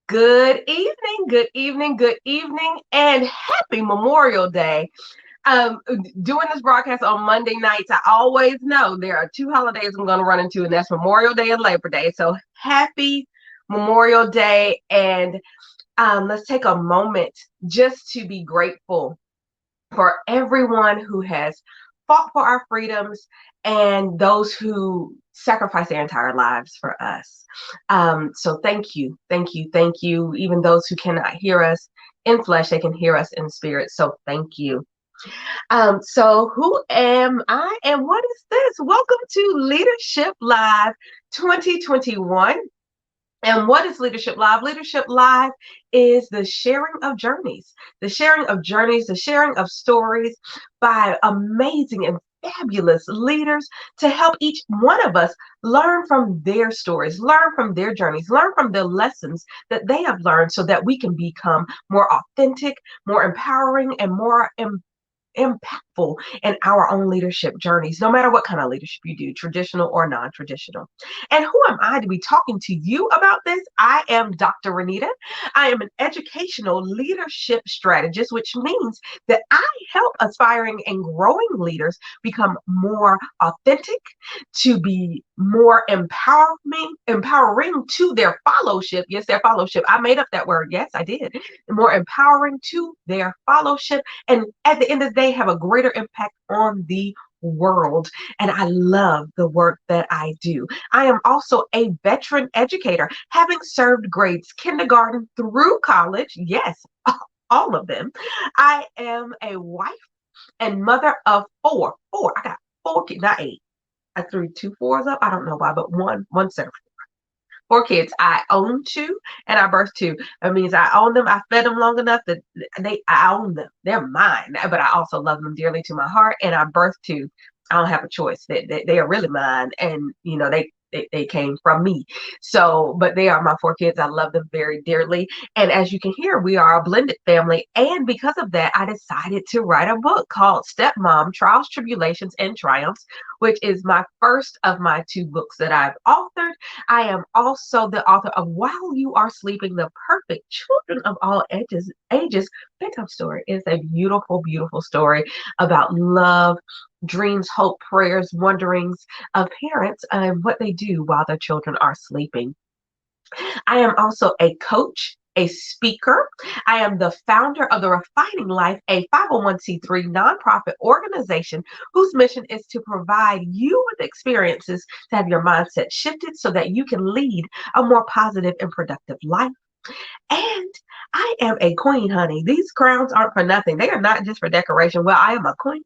Good evening, good evening, good evening, and happy Memorial Day. Um, Doing this broadcast on Monday nights, I always know there are two holidays I'm going to run into, and that's Memorial Day and Labor Day. So happy Memorial Day, and let's take a moment just to be grateful for everyone who has fought for our freedoms and those who sacrifice their entire lives for us. So thank you, thank you, thank you. Even those who cannot hear us in flesh, they can hear us in spirit. So thank you. So who am I and what is this? Welcome to Leadership Live 2021. And what is Leadership Live? Leadership Live is the sharing of journeys, the sharing of journeys, the sharing of stories by amazing and fabulous leaders to help each one of us learn from their stories, learn from their journeys, learn from the lessons that they have learned so that we can become more authentic, more empowering, and more impactful in our own leadership journeys, no matter what kind of leadership you do, traditional or non-traditional. And who am I to be talking to you about this? I am Dr. Renita. I am an educational leadership strategist, which means that I help aspiring and growing leaders become more authentic, to be more empowering to their fellowship. Yes, their fellowship. I made up that word. Yes, I did. More empowering to their fellowship, and at the end of the day have a greater impact on the world. And I love the work that I do. I am also a veteran educator, having served grades kindergarten through college. Yes, all of them. I am a wife and mother of four. I got four kids, not eight. I threw two fours up. I don't know why, but one set of four kids. I own two and I birthed two. That means I own them. I fed them long enough that I own them. They're mine. But I also love them dearly to my heart. And I birthed two. I don't have a choice. They are really mine. And they came from me. So, but they are my four kids. I love them very dearly. And as you can hear, we are a blended family. And because of that, I decided to write a book called Stepmom: Trials, Tribulations, and Triumphs, which is my first of my two books that I've authored. I am also the author of While You Are Sleeping, The Perfect Children of All Ages Pickup Story. It's a beautiful, beautiful story about love, dreams, hope, prayers, wonderings of parents and what they do while their children are sleeping. I am also a coach, a speaker. I am the founder of The Refining Life, a 501c3 nonprofit organization whose mission is to provide you with experiences to have your mindset shifted so that you can lead a more positive and productive life. And I am a queen, honey. These crowns aren't for nothing. They are not just for decoration. Well, I am a queen.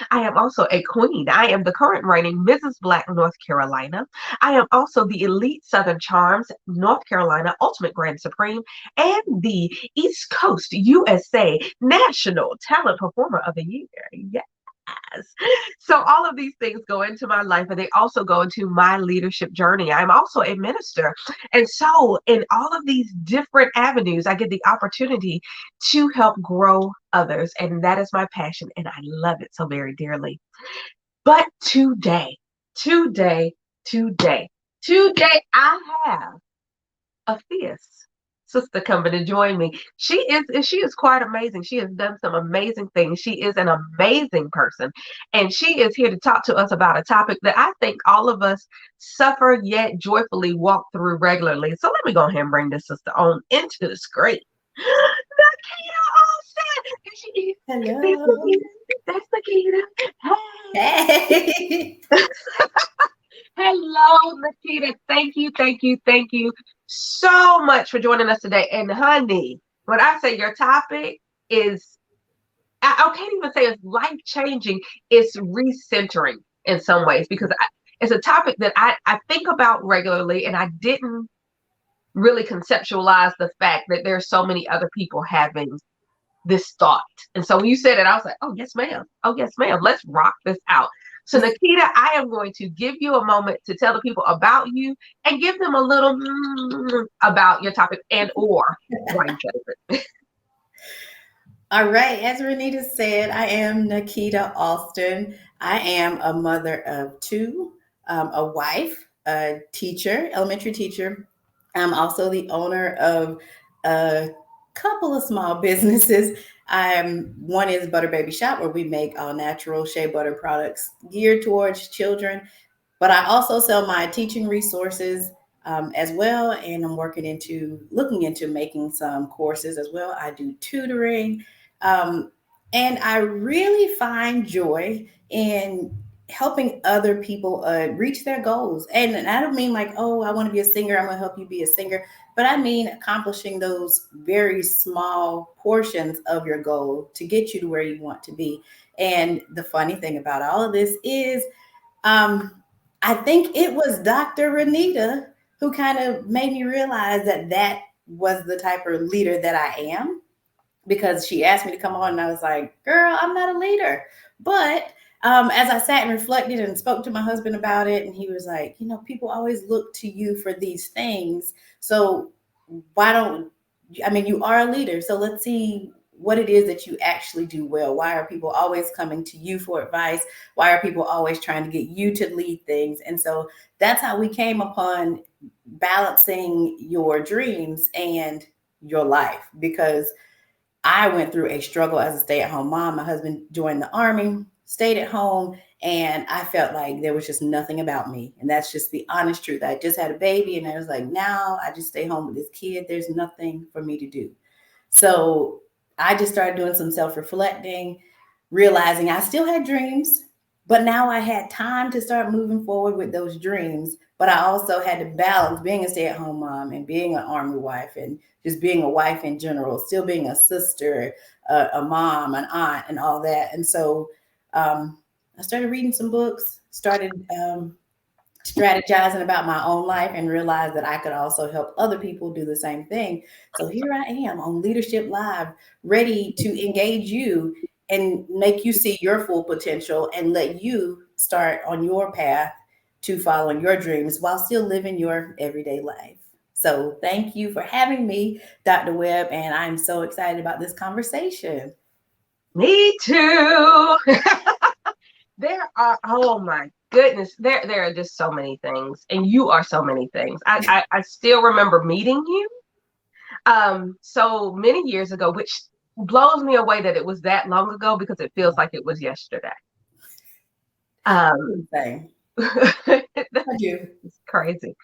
I am also a queen. I am the current reigning Mrs. Black North Carolina. I am also the Elite Southern Charms North Carolina Ultimate Grand Supreme and the East Coast USA National Talent Performer of the Year. Yes. So all of these things go into my life and they also go into my leadership journey. I'm also a minister. And so in all of these different avenues, I get the opportunity to help grow others. And that is my passion. And I love it so very dearly. But today, today, I have a fierce sister coming to join me. She is quite amazing. She has done some amazing things. She is an amazing person. And she is here to talk to us about a topic that I think all of us suffer yet joyfully walk through regularly. So let me go ahead and bring this sister on into the screen. Niketa Alston. There she is. Hello. That's Niketa. Hey. Hello, Niketa. Thank you so much for joining us today. And honey, when I say your topic is, I can't even say it's life changing, it's recentering in some ways because it's a topic that I think about regularly and I didn't really conceptualize the fact that there's so many other people having this thought. And so when you said it, I was like, oh, yes, ma'am. Oh, yes, ma'am. Let's rock this out. So, Niketa, I am going to give you a moment to tell the people about you and give them a little about your topic and or why you chose it. All right. As Renita said, I am Niketa Alston. I am a mother of two, a wife, a teacher, elementary teacher. I'm also the owner of a couple of small businesses. One is Butter Baby Shop, where we make all natural shea butter products geared towards children. But I also sell my teaching resources as well, and I'm looking into making some courses as well. I do tutoring, um, and I really find joy in helping other people reach their goals. And I don't mean like, oh, I want to be a singer, I'm going to help you be a singer, but I mean accomplishing those very small portions of your goal to get you to where you want to be. And the funny thing about all of this is, um, I think it was Dr. Renita who kind of made me realize that that was the type of leader that I am, because she asked me to come on and I was like, girl, I'm not a leader. But as I sat and reflected and spoke to my husband about it, and he was like, people always look to you for these things. So why don't, I mean, you are a leader. So let's see what it is that you actually do well. Why are people always coming to you for advice? Why are people always trying to get you to lead things? And so that's how we came upon balancing your dreams and your life, because I went through a struggle as a stay at home mom. My husband joined the army, stayed at home, and I felt like there was just nothing about me. And that's just the honest truth. I just had a baby, and I was like, now I just stay home with this kid. There's nothing for me to do. So I just started doing some self reflecting, realizing I still had dreams, but now I had time to start moving forward with those dreams. But I also had to balance being a stay at home mom and being an army wife and just being a wife in general, still being a sister, a mom, an aunt, and all that. And so I started reading some books, started strategizing about my own life, and realized that I could also help other people do the same thing. So here I am on Leadership Live, ready to engage you and make you see your full potential and let you start on your path to following your dreams while still living your everyday life. So thank you for having me, Dr. Webb, and I'm so excited about this conversation. Me too. There are, oh my goodness, there are just so many things, and you are so many things. I still remember meeting you so many years ago, which blows me away that it was that long ago, because it feels like it was yesterday. Same. I do. It's crazy.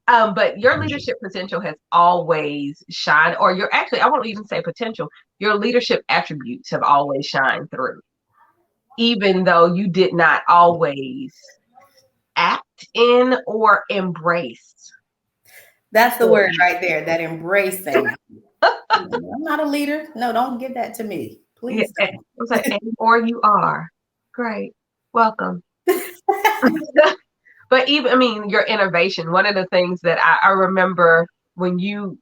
But your leadership potential has always shined, or your actually, I won't even say potential, your leadership attributes have always shined through, even though you did not always act in or embrace. That's the word right there, that embracing. I'm not a leader. No, don't give that to me. Yeah, Please I was like, or you are. Great. Welcome. But even, I mean, your innovation, one of the things that I remember when you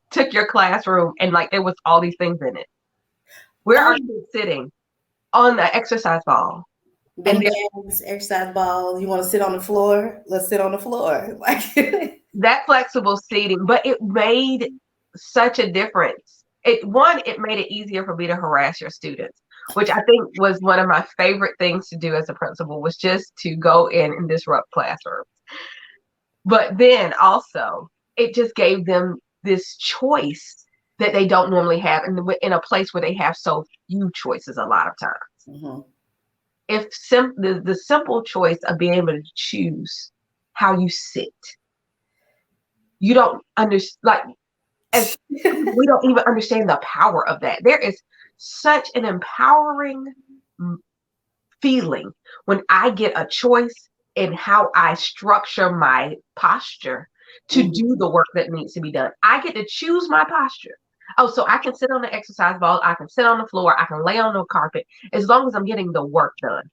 took your classroom and like there was all these things in it. Where are you sitting? On the exercise ball. Bin bags, exercise balls. You want to sit on the floor? Let's sit on the floor. Like that flexible seating, but it made such a difference. It made it easier for me to harass your students, which I think was one of my favorite things to do as a principal, was just to go in and disrupt classrooms. But then also, it just gave them this choice that they don't normally have in a place where they have so few choices a lot of times. Mm-hmm. If the simple choice of being able to choose how you sit, you don't understand, like, as we don't even understand the power of that. There is such an empowering feeling when I get a choice in how I structure my posture to do the work that needs to be done. I get to choose my posture. Oh, so I can sit on the exercise ball, I can sit on the floor, I can lay on the carpet, as long as I'm getting the work done.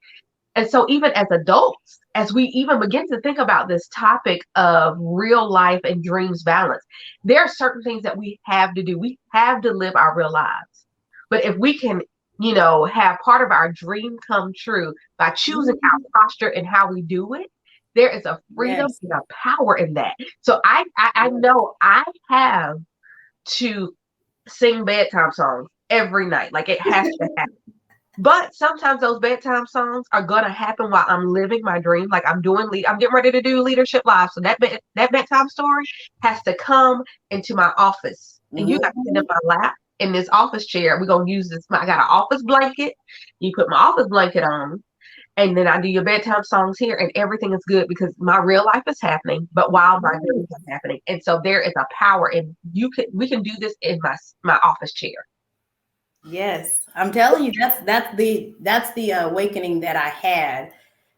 And so even as adults, as we even begin to think about this topic of real life and dreams balance, there are certain things that we have to do. We have to live our real lives. But if we can, have part of our dream come true by choosing our posture and how we do it, there is a freedom and a power in that. So I know I have to sing bedtime songs every night. Like, it has to happen. But sometimes those bedtime songs are gonna happen while I'm living my dream. Like I'm getting ready to do leadership live. So that bedtime story has to come into my office, and you got to sit in Mhm. my lap in this office chair. We're gonna use this. I got an office blanket. You put my office blanket on, and then I do your bedtime songs here, and everything is good because my real life is happening, but while my dreams are happening, and so there is a power, and we can do this in my office chair. Yes, I'm telling you, that's the awakening that I had,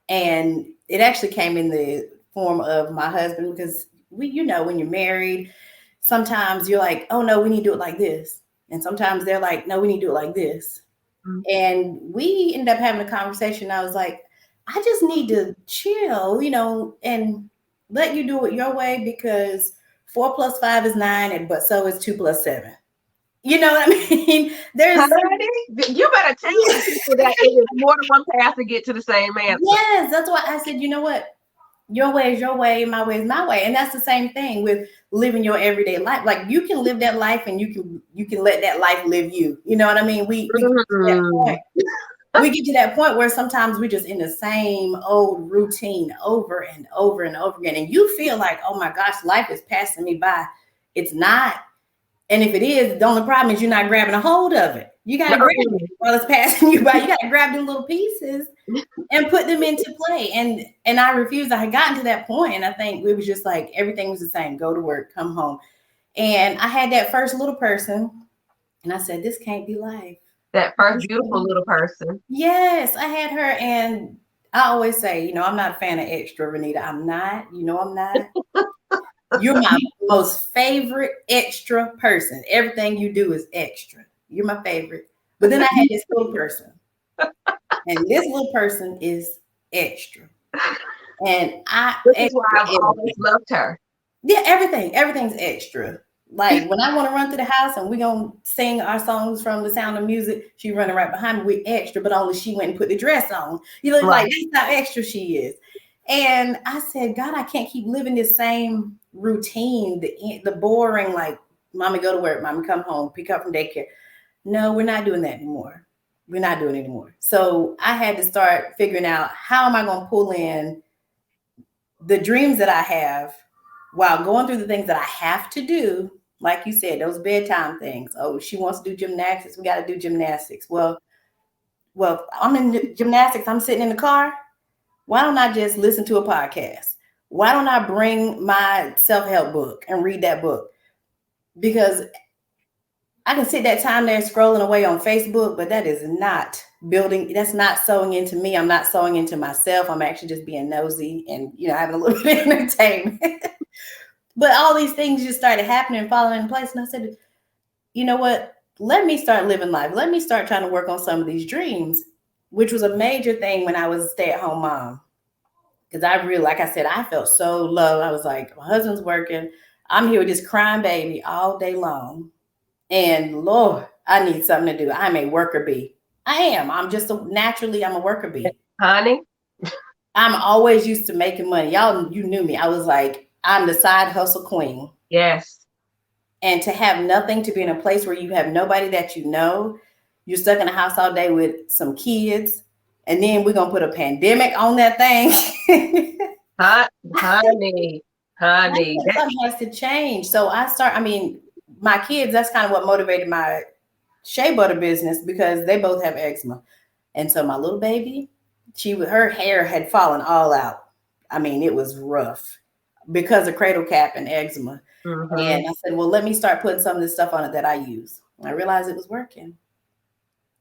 and it actually came in the form of my husband because when you're married, sometimes you're like, oh no, we need to do it like this, and sometimes they're like, no, we need to do it like this, and we ended up having a conversation. I was like, I just need to chill, and let you do it your way because 4 plus 5 is 9, and but so is 2 plus 7. You know what I mean? There's Honey, you better tell some people that it is more than one path to get to the same answer. Yes, that's why I said, you know what? Your way is your way, my way is my way. And that's the same thing with living your everyday life. Like you can live that life and you can let that life live you. You know what I mean? We get to that Mm. point. We get to that point where sometimes we're just in the same old routine over and over and over again. And you feel like, oh my gosh, life is passing me by. It's not. And if it is, the only problem is you're not grabbing a hold of it. You got to grab it while it's passing you by. You got to grab the little pieces and put them into play. And I refused. I had gotten to that point, and I think it was just like everything was the same. Go to work, come home. And I had that first little person, and I said, "This can't be life." That first beautiful little person. Yes, I had her, and I always say, I'm not a fan of extra, Renita. I'm not. I'm not. You're my most favorite extra person. Everything you do is extra. You're my favorite. But then I had this little person, and this little person is extra. And I This is why extra I've always everything. loved her. Yeah, everything's extra. Like when I want to run through the house and we gonna sing our songs from The Sound of Music, she running right behind me with extra, but only she went and put the dress on. Like Right. that's how extra she is. And I said, God, I can't keep living this same routine, the boring, like mommy go to work, mommy come home, pick up from daycare. No, we're not doing that anymore. We're not doing it anymore. So I had to start figuring out how am I gonna pull in the dreams that I have while going through the things that I have to do, like you said, those bedtime things. Oh, she wants to do gymnastics. We got to do gymnastics. Well, I'm in gymnastics. I'm sitting in the car. Why don't I just listen to a podcast? Why don't I bring my self-help book and read that book? Because I can sit that time there scrolling away on Facebook, but that is not building. That's not sewing into me. I'm not sewing into myself. I'm actually just being nosy and having a little bit of entertainment. But all these things just started happening and falling in place. And I said, you know what? Let me start living life. Let me start trying to work on some of these dreams, which was a major thing when I was a stay-at-home mom. Because I really, like I said, I felt so low. I was like, my husband's working. I'm here with this crying baby all day long. And Lord, I need something to do. I'm a worker bee. I am. Naturally, I'm a worker bee. Honey. I'm always used to making money. Y'all, you knew me. I was like, I'm the side hustle queen. Yes. And to have nothing, to be in a place where you have nobody that you're stuck in a house all day with some kids, and then we're gonna put a pandemic on that thing. Honey. Honey. Something has to change. So my kids, that's kind of what motivated my shea butter business because they both have eczema. And so my little baby, her hair had fallen all out. I mean, it was rough because of cradle cap and eczema. Mm-hmm. And I said, well, let me start putting some of this stuff on it that I use. And I realized it was working.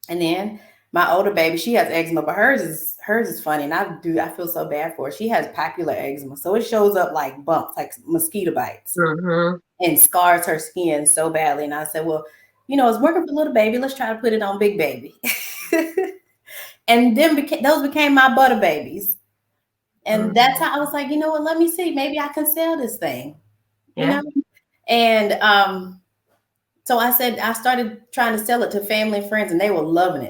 And then my older baby, she has eczema, but hers is funny. And I feel so bad for her. She has papular eczema. So it shows up like bumps, like mosquito bites, Mm-hmm. and scars her skin so badly. And I said, well, it's working for little baby. Let's try to put it on big baby. And then those became my butter babies. And that's how I was like, you know what? Let me see. Maybe I can sell this thing, you Yeah. know? And so I started trying to sell it to family and friends, and they were loving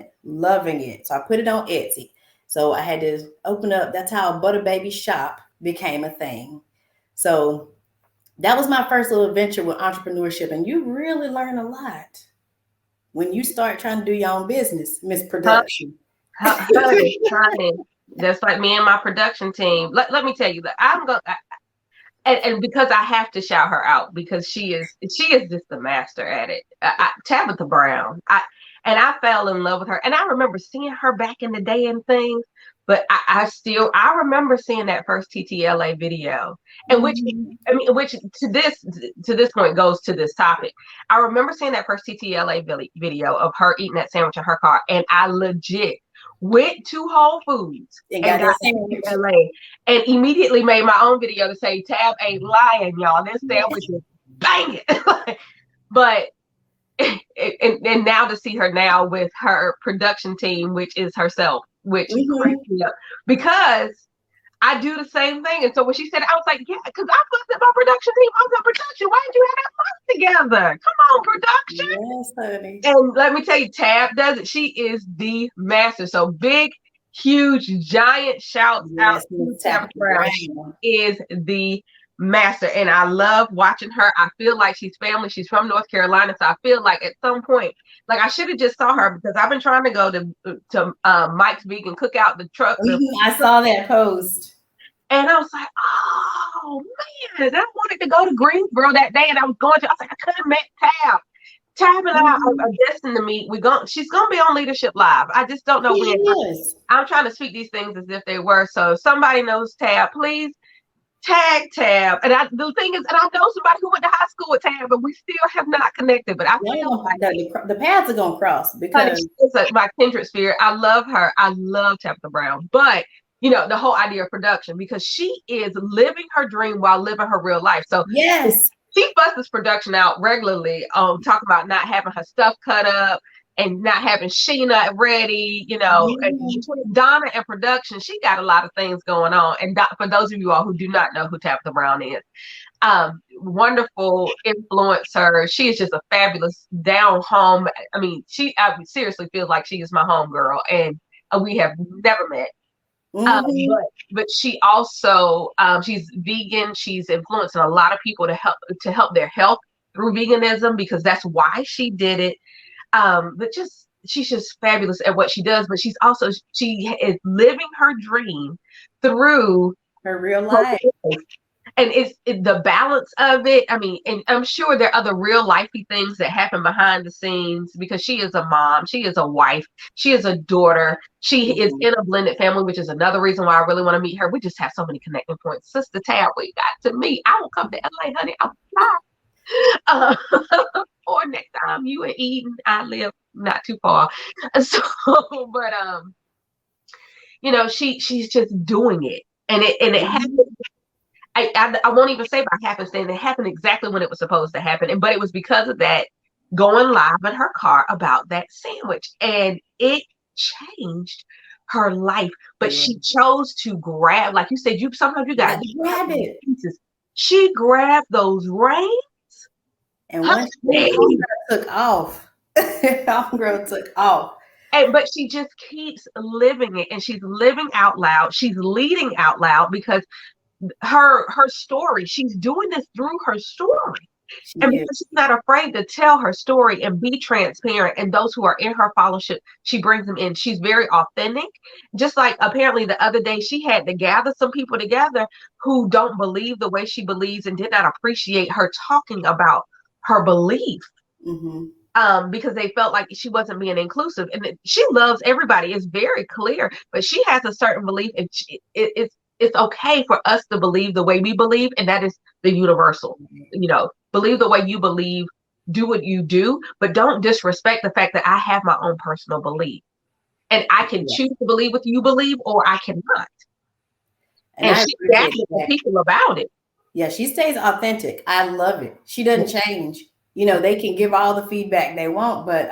it. So I put it on Etsy. So I had to open up. That's how Butter Baby Shop became a thing. So that was my first little adventure with entrepreneurship, and you really learn a lot. when you start trying to do your own business, Miss Huh? Production. Honey, that's like me and my production team. Let me tell you that I'm going to, and because I have to shout her out because she is just the master at it. Tabitha Brown. I fell in love with her, and I remember seeing her back in the day and things. But I remember seeing that first TTLA video, and Mhm. which to this point goes to this topic. I remember seeing that first TTLA video of her eating that sandwich in her car, and I legit went to Whole Foods And and got got that that sandwich. TTLA and immediately made my own video to say Tab ain't lying, y'all. This sandwich is banging. But and now to see her now with her production team, which is herself, which Mhm. cracked me up because I do the same thing. And so when she said, I was like, yeah, because I fucked up my production team. I was on production. Why did you have that month together? Come on, production. Yes, honey. And let me tell you, Tab does it. She is the master. So big, huge, giant shouts out Yes, to Miss Tabitha Tabitha Brown. She Brown. is the master. And I love watching her. I feel like she's family. She's from North Carolina. So I feel like at some point, like I should have just saw her because I've been trying to go to Mike's Vegan Cookout, the truck. I saw that post. And I was like, oh man, I wanted to go to Greensboro that day. And I was going to, I was like, I couldn't make Tab. Tab and I are Mhm. destined to meet. She's gonna be on Leadership Live. I just don't know She when. is. I'm trying to speak these things as if they were. So if somebody knows Tab, please tag Tab. And the thing is, and I know somebody who went to high school with Tab, but we still have not connected. But I feel like, The paths are gonna cross honey, because she's my kindred spirit. I love her. I love Tabitha Brown. But the whole idea of production because she is living her dream while living her real life. So yes. she busts production out regularly talking about not having her stuff cut up and not having Sheena ready, and Mhm. between Donna and production, she got a lot of things going on. And for those of you all who do not know who Tabitha Brown is, wonderful influencer. She is just a fabulous down home. I mean, I seriously feel like she is my home girl, and we have never met. Mhm. But she also she's vegan. She's influencing a lot of people to help their health through veganism because that's why she did it. But she's just fabulous at what she does. But she is living her dream through Her real her life. life. And the balance of it. I mean, and I'm sure there are other real lifey things that happen behind the scenes because she is a mom, she is a wife, she is a daughter, she is Mhm. in a blended family, which is another reason why I really want to meet her. We just have so many connecting points. Sister Tab, we got to meet. I will come to LA, honey. I'll fly. Uh, or next time you in Eden, I live not too far. So, but she's just doing it, and it Mhm. happens. I won't even say by happenstance. It happened exactly when it was supposed to happen. But it was because of that going live in her car about that sandwich. And it changed her life. But Yeah. she chose to grab, like you said, sometimes you got Got to grab it. pieces. She grabbed those reins. And once Honey. homegirl took off, homegirl took off. But she just keeps living it and she's living out loud. She's leading out loud because her story, she's doing this through her story. She And is. because she's not afraid to tell her story and be transparent, and those who are in her fellowship, she brings them in. She's very authentic. Just like apparently the other day, she had to gather some people together who don't believe the way she believes and did not appreciate her talking about her belief. Mm-hmm. Because they felt like she wasn't being inclusive, and she loves everybody. It's very clear, but she has a certain belief, and it's okay for us to believe the way we believe, and that is the universal. Believe the way you believe, do what you do, but don't disrespect the fact that I have my own personal belief, and I can Yeah. choose to believe what you believe, or I cannot. And And I she's appreciate adamant to that. people about it. Yeah, she stays authentic. I love it. She doesn't change. They can give all the feedback they want, but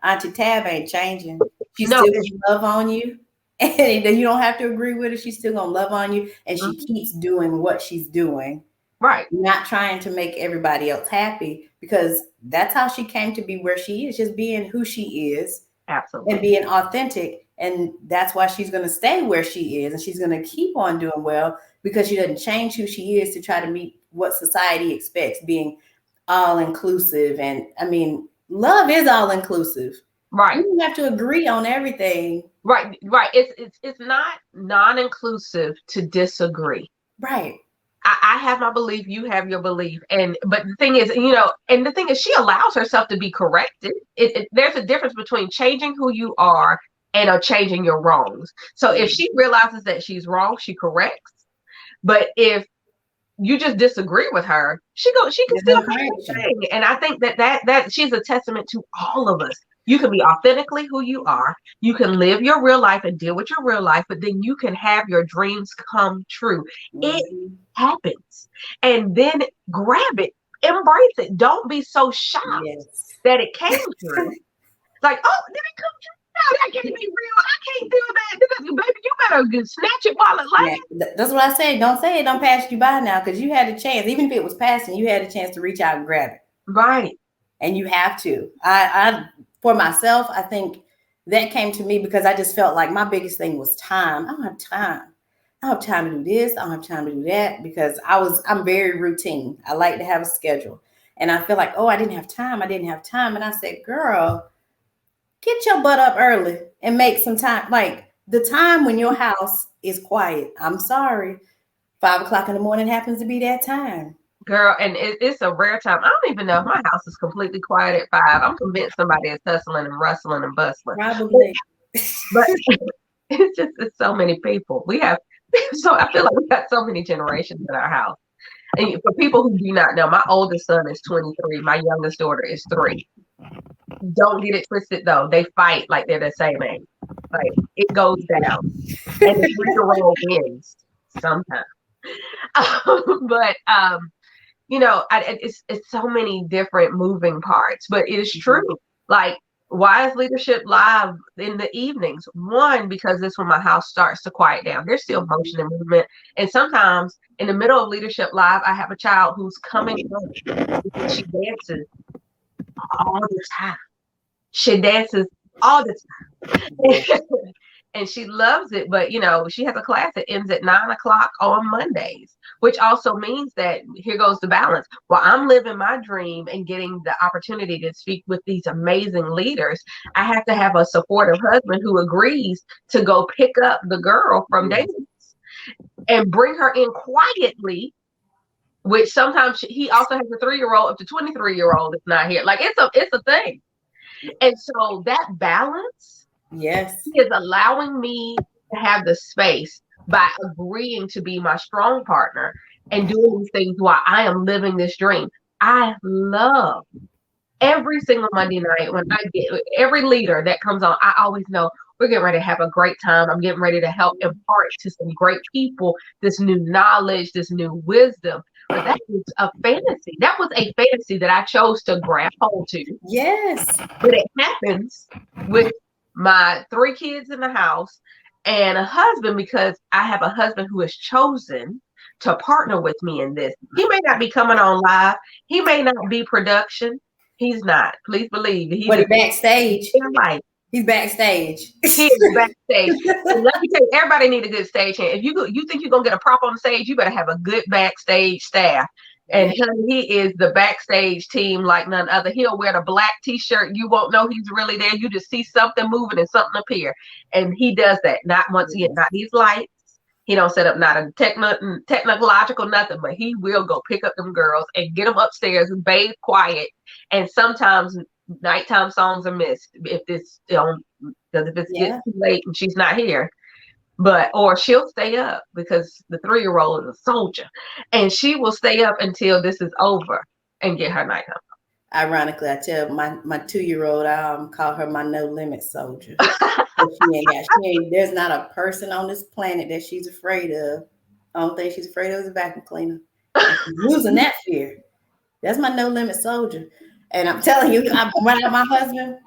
Auntie Tab ain't changing. She's No, still gonna love on you. And you don't have to agree with her. She's still gonna love on you. And she mhm, keeps doing what she's doing, right, not trying to make everybody else happy, because that's how she came to be where she is, just being who she is and absolutely. being authentic. And that's why she's going to stay where she is. And she's going to keep on doing well because she doesn't change who she is to try to meet what society expects, being all inclusive. And I mean, Love is all inclusive. Right. You don't have to agree on everything. Right. Right. It's not non-inclusive to disagree. Right. I have my belief, you have your belief, and but the thing is, and the thing is, she allows herself to be corrected. There's a difference between changing who you are and changing your wrongs. So if she realizes that she's wrong, she corrects. But if you just disagree with her, she can There's still no have her correction. thing. And I think that she's a testament to all of us. You can be authentically who you are. You can live your real life and deal with your real life, but then you can have your dreams come true. It Mhm. happens. And then grab it, embrace it. Don't be so shocked Yes. that it came true. Like, oh, did it come true? No, that can't be real. I can't do that. Baby, you better snatch it while it Yeah, lasts. that's what I say. Don't say it. Don't pass you by now, because you had a chance. Even if it was passing, you had a chance to reach out and grab it, Right. and you have to. I for myself, I think that came to me because I just felt like my biggest thing was time. I don't have time. I don't have time to do this. I don't have time to do that, because I'm very routine. I like to have a schedule, and I feel like, oh, I didn't have time. I didn't have time, and I said, girl, get your butt up early and make some time. Like the time when your house is quiet. I'm sorry. 5 o'clock in the morning happens to be that time. Girl, and it's a rare time. I don't even know if my house is completely quiet at 5. I'm convinced somebody is hustling and rustling and bustling. Probably. But it's so many people. We have so I feel like we got so many generations in our house. And for people who do not know, my oldest son is 23. My youngest daughter is 3. Don't get it twisted though. They fight like they're the same age. Like it goes down. And the 3-year-old wins sometimes. But it's so many different moving parts, but it is true. Like, why is leadership live in the evenings? One, because this is when my house starts to quiet down. There's still motion and movement, and sometimes in the middle of leadership live, I have a child who's coming up because she dances all the time. She dances all the time. And she loves it, but she has a class that ends at 9 o'clock on Mondays, which also means that here goes the balance. While I'm living my dream and getting the opportunity to speak with these amazing leaders, I have to have a supportive husband who agrees to go pick up the girl from dance and bring her in quietly, which sometimes he also has a 3-year-old up to 23-year-old that's not here. Like it's a thing. And so that balance, Yes. he is allowing me to have the space by agreeing to be my strong partner and doing these things while I am living this dream. I love every single Monday night when I get every leader that comes on. I always know we're getting ready to have a great time. I'm getting ready to help impart to some great people this new knowledge, this new wisdom. But that is a fantasy. That was a fantasy that I chose to grab hold to. Yes. But it happens with my 3 kids in the house and a husband, because I have a husband who has chosen to partner with me in this. He may not be coming on live. He may not be production. He's not. Please believe. But he backstage. Life. He's backstage. He is backstage. And let me tell you, everybody need a good stage hand. If you think you're gonna get a prop on the stage, you better have a good backstage staff. And he is the backstage team like none other. He'll wear the black T-shirt. You won't know he's really there. You just see something moving and something appear. And he does that. Not once again, not these lights. He don't set up not a technological nothing, but he will go pick up them girls and get them upstairs and bathe quiet. And sometimes nighttime songs are missed if this because if it's gets too late and she's not here. Or she'll stay up because the 3-year-old is a soldier, and she will stay up until this is over and get her nighttime. Ironically, I tell my 2-year-old, I call her my no limit soldier. There's not a person on this planet that she's afraid of. The only thing she's afraid of is a vacuum cleaner. And she's losing that fear. That's my no limit soldier. And I'm telling you, I run out my husband,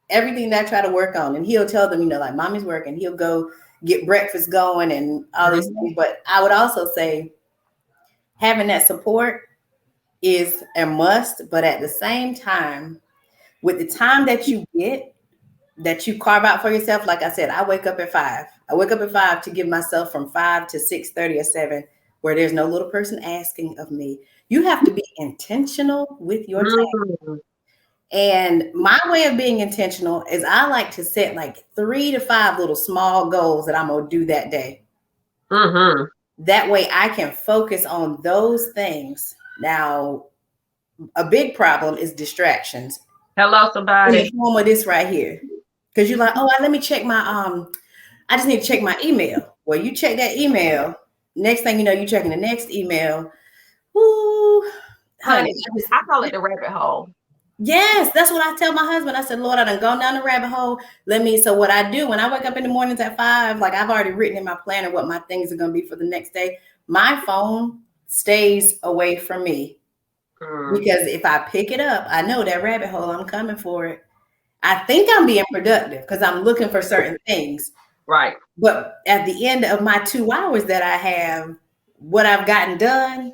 everything that I try to work on, and he'll tell them, like mommy's working. He'll go get breakfast going and all these things. But I would also say having that support is a must. But at the same time, with the time that you get, that you carve out for yourself, like I said, I wake up at 5. I wake up at 5 to give myself from 5 to 6:30 or 7, where there's no little person asking of me. You have to be intentional with your time. And my way of being intentional is I like to set like 3 to 5 little small goals that I'm going to do that day. Mm-hmm. That way I can focus on those things. Now, a big problem is distractions. Hello, In the somebody. form of this right here. Because you're like, oh, let me check my I just need to check my email. Well, you check that email. Next thing you know, you're checking the next email. Ooh, honey, I call it the rabbit hole. yes, that's what I tell my husband. I said, Lord, I done gone down the rabbit hole. So what I do when I wake up in the mornings at 5, like I've already written in my planner what my things are going to be for the next day. My phone stays away from me because if I pick it up, I know that rabbit hole, I'm coming for it. I think I'm being productive because I'm looking for certain things. Right. But at the end of my 2 hours that I have, what I've gotten done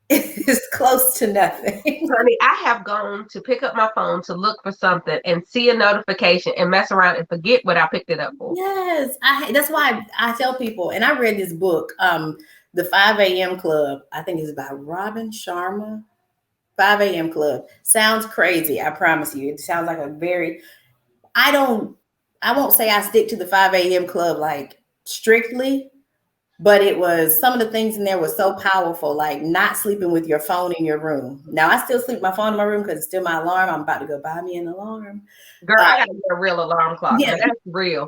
is close to nothing. Honey, I have gone to pick up my phone to look for something and see a notification and mess around and forget what I picked it up for. Yes, that's why I tell people, and I read this book, The 5 a.m. Club. I think it's by Robin Sharma. 5 a.m. Club. Sounds crazy, I promise you. It sounds like I won't say I stick to the 5 a.m. Club like strictly, but it was some of the things in there was so powerful, like not sleeping with your phone in your room. Now I still sleep with my phone in my room because it's still my alarm. I'm about to go buy me an alarm. Girl, I gotta get a real alarm clock. Yeah. Now, that's real.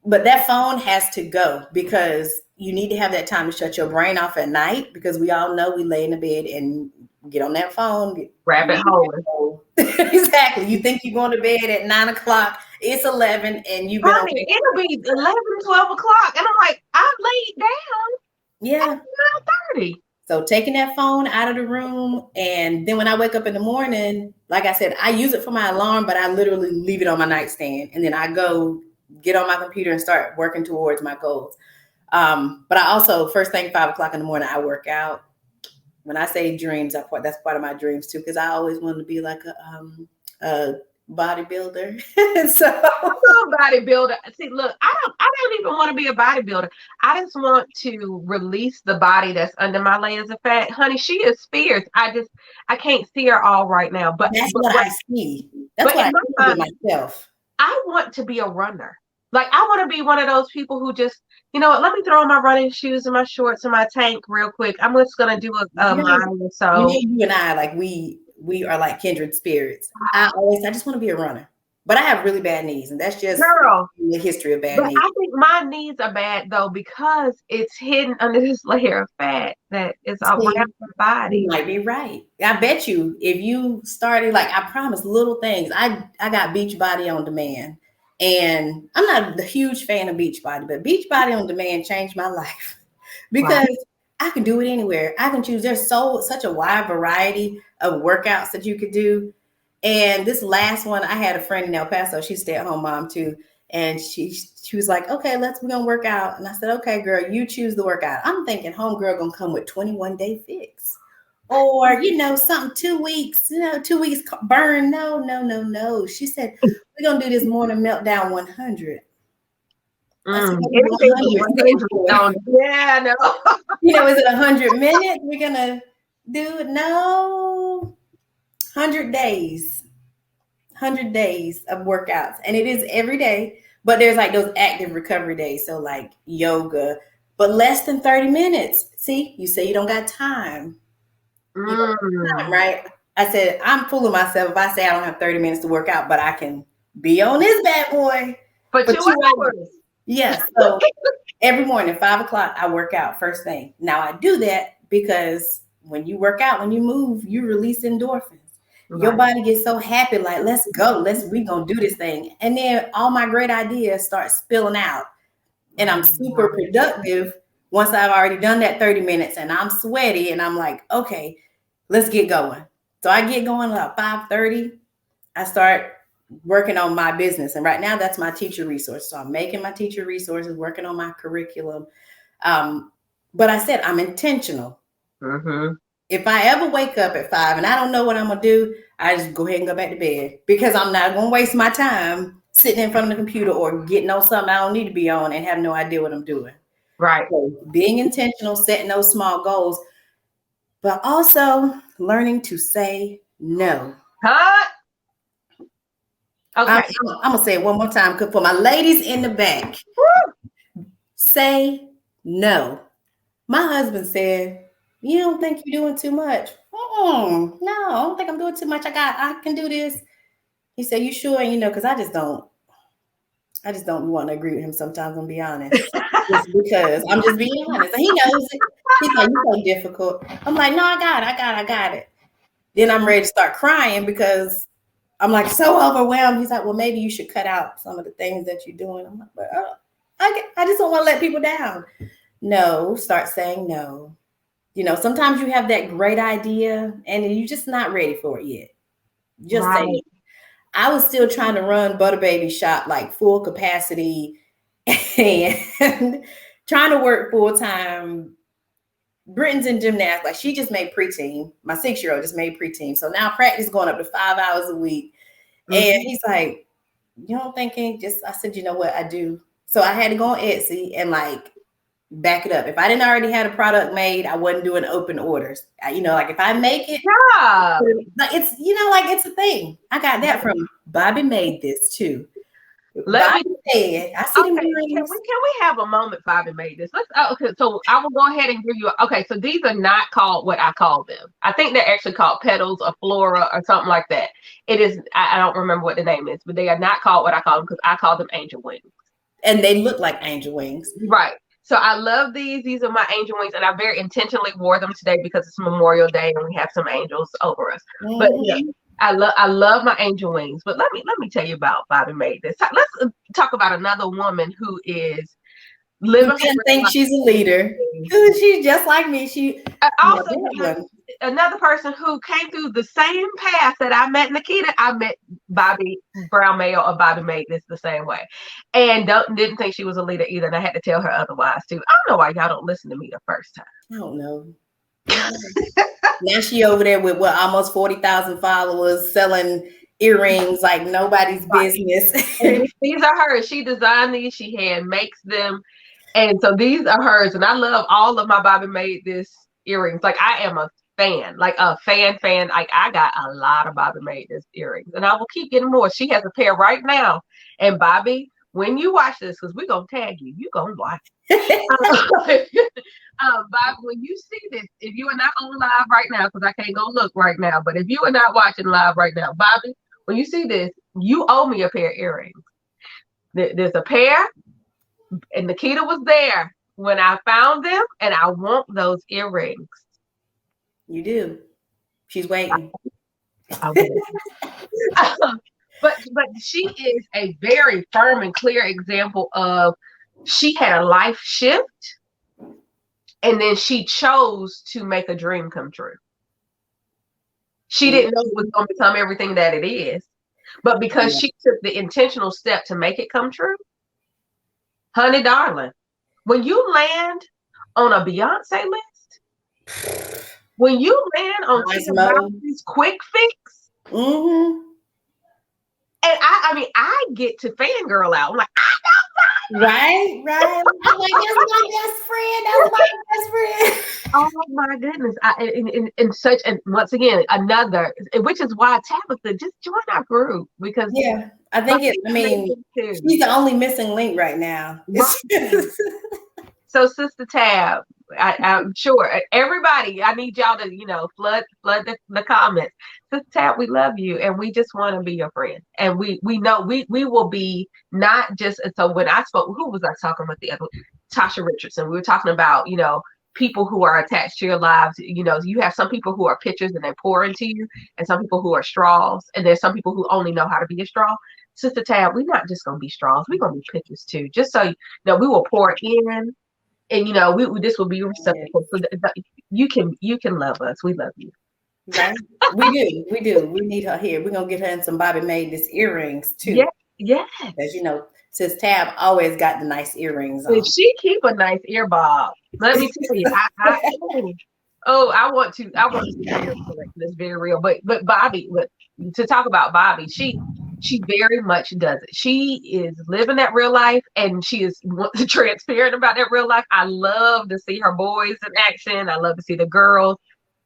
But that phone has to go because you need to have that time to shut your brain off at night, because we all know we lay in the bed and get on that phone. Rabbit hole. Exactly. You think you're going to bed at 9 o'clock. It's 11 and you've been on. It'll be 11, 12 o'clock. And I'm like, I'm laid down. Yeah. 9:30. So taking that phone out of the room, and then when I wake up in the morning, like I said, I use it for my alarm, but I literally leave it on my nightstand, and then I go get on my computer and start working towards my goals. But I also, first thing, 5 o'clock in the morning, I work out. When I say dreams, that's part of my dreams too, because I always wanted to be like a bodybuilder. So Bodybuilder. See, look, I don't even want to be a bodybuilder. I just want to release the body that's under my layers of fat. Honey, she is fierce. I can't see her all right now. But that's what I see. That's what I see with myself. I want to be a runner. Like, I want to be one of those people who just, you know what, let me throw on my running shoes and my shorts and my tank real quick. I'm just going to do a mile or so. You and I, like, we are like kindred spirits. I just want to be a runner. But I have really bad knees, and that's just the history of bad knees. I think my knees are bad, though, because it's hidden under this layer of fat that is around my body. You might be right. I bet you if you started, like, I promise, little things. I got Beachbody on demand, and I'm not a huge fan of Beachbody, but Beachbody on demand changed my life because I can do it anywhere. I can choose. There's such a wide variety of workouts that you could do. And this last one, I had a friend in El Paso. She's a stay-at-home mom too. And she was like, okay, we're going to work out. And I said, okay, girl, you choose the workout. I'm thinking homegirl going to come with 21-day fix. Or, something 2 weeks, 2 weeks burn. No. She said, we're going to do this morning meltdown 100. I said, 100. Yeah, no. Is it 100 minutes? We're going to do it? No. 100 days of workouts, and it is every day, but there's like those active recovery days, so like yoga, but less than 30 minutes. See, you say you don't got time. You don't have time, right? I said, I'm fooling myself if I say I don't have 30 minutes to work out, but I can be on this bad boy for 2 hours. Yes. So every morning, 5 o'clock, I work out first thing. Now I do that because when you work out, when you move, you release endorphins. Right. Your body gets so happy, like, let's go. We gonna do this thing. And then all my great ideas start spilling out. And I'm super productive once I've already done that 30 minutes and I'm sweaty and I'm like, okay, let's get going. So I get going about 5:30. I start working on my business. And right now that's my teacher resource. So I'm making my teacher resources, working on my curriculum. But I said, I'm intentional. Mm-hmm. If I ever wake up at 5 and I don't know what I'm going to do, I just go ahead and go back to bed, because I'm not going to waste my time sitting in front of the computer or getting on something I don't need to be on and have no idea what I'm doing. Right. So being intentional, setting those small goals, but also learning to say no. Huh? Okay. I'm gonna say it one more time for my ladies in the back. Say no. My husband said, "You don't think you're doing too much?" No, I don't think I'm doing too much. I can do this. He said, "You sure?" And because I just don't want to agree with him sometimes. I'm gonna be honest, just because I'm just being honest. And he knows it. He's like, "You're so difficult." I'm like, "No, I got it." Then I'm ready to start crying because I'm like so overwhelmed. He's like, "Well, maybe you should cut out some of the things that you're doing." I'm like, "But I just don't want to let people down." No, start saying no. Sometimes you have that great idea and you're just not ready for it yet. Just say no. Right. I was still trying to run Butter Baby Shop like full capacity and trying to work full time. Britain's in gymnastics. Like she just made preteen. My 6-year-old just made preteen. So now practice going up to 5 hours a week. And he's like, "You don't think just," I said, "You know what? I do." So I had to go on Etsy and like back it up. If I didn't already have a product made, I wasn't doing open orders. Like if I make it, Yeah. it's like it's a thing. I got that from Bobby Made This too. Let me. Bobby said, "I see them Okay, rings." can we have a moment Bobby made this? Okay, so I will go ahead and give you okay, so these are not called what I call them. I think they're actually called petals or flora or something like that. It is I don't remember what the name is, but they are not called what I call them because I call them angel wings. And they look like angel wings. Right. So I love these. These are my angel wings, and I very intentionally wore them today because it's Memorial Day and we have some angels over us. But I love my angel wings. But let me tell you about Bobby Made This. Let's talk about another woman who is Who living didn't think she's a leader. She's just like me. She also another person who came through the same path that I met Niketa. I met Bobby Brown Mayo or Bobby Made This the same way, and didn't think she was a leader either. And I had to tell her otherwise too. I don't know why y'all don't listen to me the first time. I don't know. Now she over there with almost 40,000 followers selling earrings like nobody's business. These are hers. She designed these. She hand makes them. And so these are hers. And I love all of my Bobby Made This earrings. Like I am a fan, like a fan. Like I got a lot of Bobby Made This earrings. And I will keep getting more. She has a pair right now. And Bobby, when you watch this, because we're going to tag you, you're going to watch it. Bobby, when you see this, if you are not on live right now, because I can't go look right now, but if you are not watching live right now, Bobby, when you see this, you owe me a pair of earrings. There's a pair, and Niketa was there when I found them, and I want those earrings. You do. She's waiting. But she is a very firm and clear example of she had a life shift, and then she chose to make a dream come true. She didn't know it was going to become everything that it is, but because she took the intentional step to make it come true, honey darling, when you land on a Beyonce list, when you land on Bobby's quick fix, and I mean, I get to fangirl out. I'm like, I know, right. I'm like, that's my best friend. That's my best friend. Oh my goodness! And such, and once again, another, which is why Tabitha, just join our group because I think she's the only missing link right now. Right. So, Sister Tab, I'm sure everybody, I need y'all to, flood the comments. Sister Tab, we love you, and we just want to be your friend. And we know we will be not just. So when I spoke, who was I talking with the other? Tasha Richardson. We were talking about, people who are attached to your lives. You have some people who are pitchers and they pour into you, and some people who are straws, and there's some people who only know how to be a straw. Sister Tab, we're not just gonna be straws. We're gonna be pitchers too. Just so we will pour in. And this will be reciprocal. So you can love us. We love you. Right? We do. We need her here. We're gonna get her in some Bobby Made This earrings too. Yeah. As since Tab always got the nice earrings on. If she keep a nice ear bob, let me tell you, I want to that's very real. But Bobby, to talk about Bobby, she very much does it. She is living that real life, and she is transparent about that real life. I love to see her boys in action. I love to see the girls.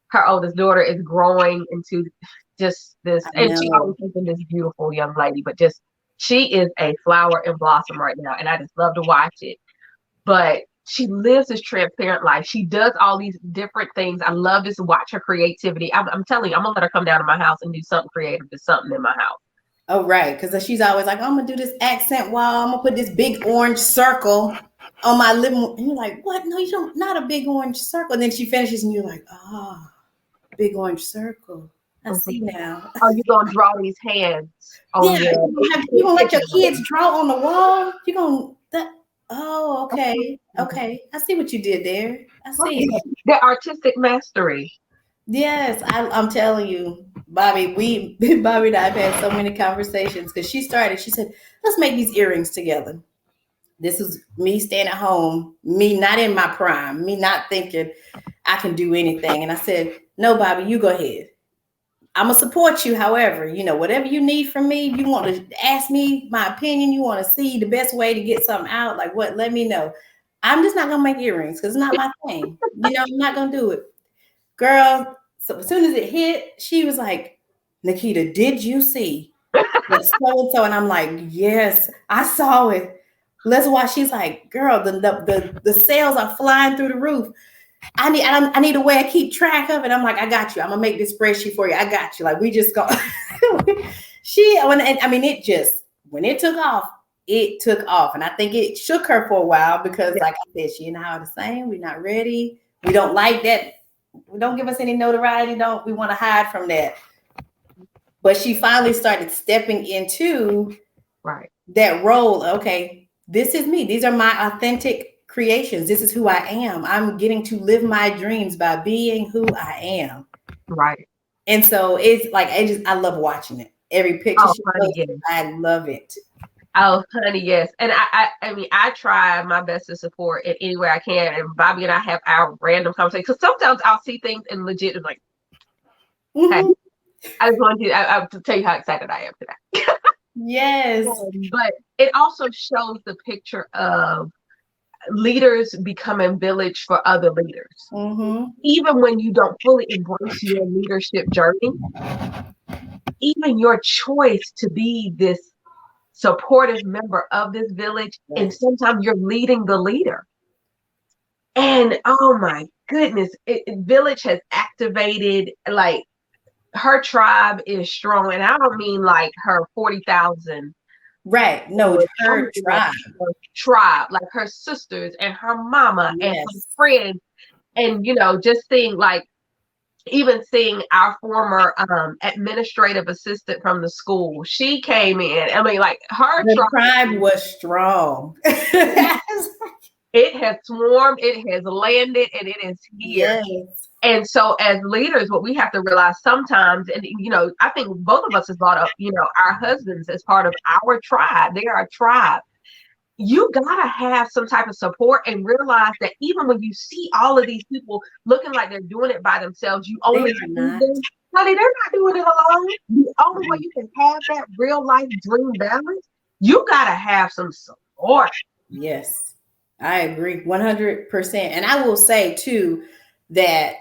Her oldest daughter is growing into just this, I and she always know. has been this beautiful young lady, but just she is a flower in blossom right now, and I just love to watch it. But she lives this transparent life. She does all these different things. I love to watch her creativity. I'm telling you, I'm gonna let her come down to my house and do something creative to something in my house. Oh, right. Because she's always like, I'm going to do this accent wall. I'm going to put this big orange circle on my living room. And you're like, what? No, you don't. Not a big orange circle. And then she finishes and you're like, ah, big orange circle. I Mhm. see now. Oh, you gonna draw these hands on Yeah. your You going to let your kids draw on the wall? You're going to. Oh, okay. Okay. I see what you did there. I see it. the artistic mastery. Yes, I'm telling you, Bobby, Bobby and I have had so many conversations because she started, she said, let's make these earrings together. This is me staying at home, me not in my prime, me not thinking I can do anything. And I said, no, Bobby, you go ahead. I'm gonna support you. However, whatever you need from me, you want to ask me my opinion, you want to see the best way to get something out, like what, let me know. I'm just not gonna make earrings because it's not my thing. I'm not gonna do it. Girl, so as soon as it hit, she was like, Niketa, did you see that so and so? And I'm like, yes, I saw it. Let's watch. She's like, girl, the sales are flying through the roof. I need a way to keep track of it. I'm like, I got you. I'm gonna make this spreadsheet for you. I got you. Like we just go. When it took off, it took off, and I think it shook her for a while because, like I said, she and I are the same. We're not ready. We don't like that. We don't give us any notoriety. We want to hide from that. But she finally started stepping into that role. Okay, this is me. These are my authentic creations. This is who I am. I'm getting to live my dreams by being who I am. Right. And so it's like I love watching it. Every picture she posts, Yes. I love it. Oh, honey, yes. And I mean, I try my best to support it any way I can. And Bobby and I have our random conversations because sometimes I'll see things and legit is like, hey, I just want I to tell you how excited I am today. Yes. But it also shows the picture of leaders becoming village for other leaders. Even when you don't fully embrace your leadership journey, even your choice to be this supportive member of this village, and sometimes you're leading the leader. And oh my goodness, village has activated, like, her tribe is strong, and I don't mean like her 40,000. Right. No, her tribe. Her tribe, like her sisters and her mama and her friends, and just seeing even seeing our former administrative assistant from the school. She came in. I mean, like her tribe was strong. It has swarmed, it has landed, and it is here. Yes. And so as leaders, what we have to realize sometimes, and I think both of us has brought up, our husbands as part of our tribe. They are a tribe. You gotta have some type of support and realize that even when you see all of these people looking like they're doing it by themselves, you only see them. Honey, they're not doing it alone. The only way you can have that real life dream balance, you gotta have some support. Yes, I agree 100%. And I will say too that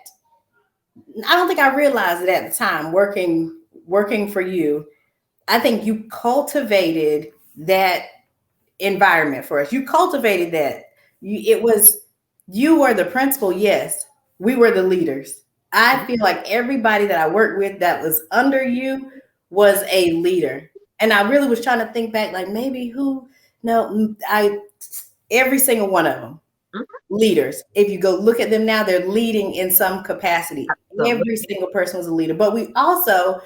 I don't think I realized it at the time working for you. I think you cultivated that environment for us. You cultivated that. You were the principal. Yes, we were the leaders. I feel like everybody that I worked with that was under you was a leader. And I really was trying to think back, like maybe every single one of them. Leaders. If you go look at them now, they're leading in some capacity. Absolutely. Every single person was a leader, but we also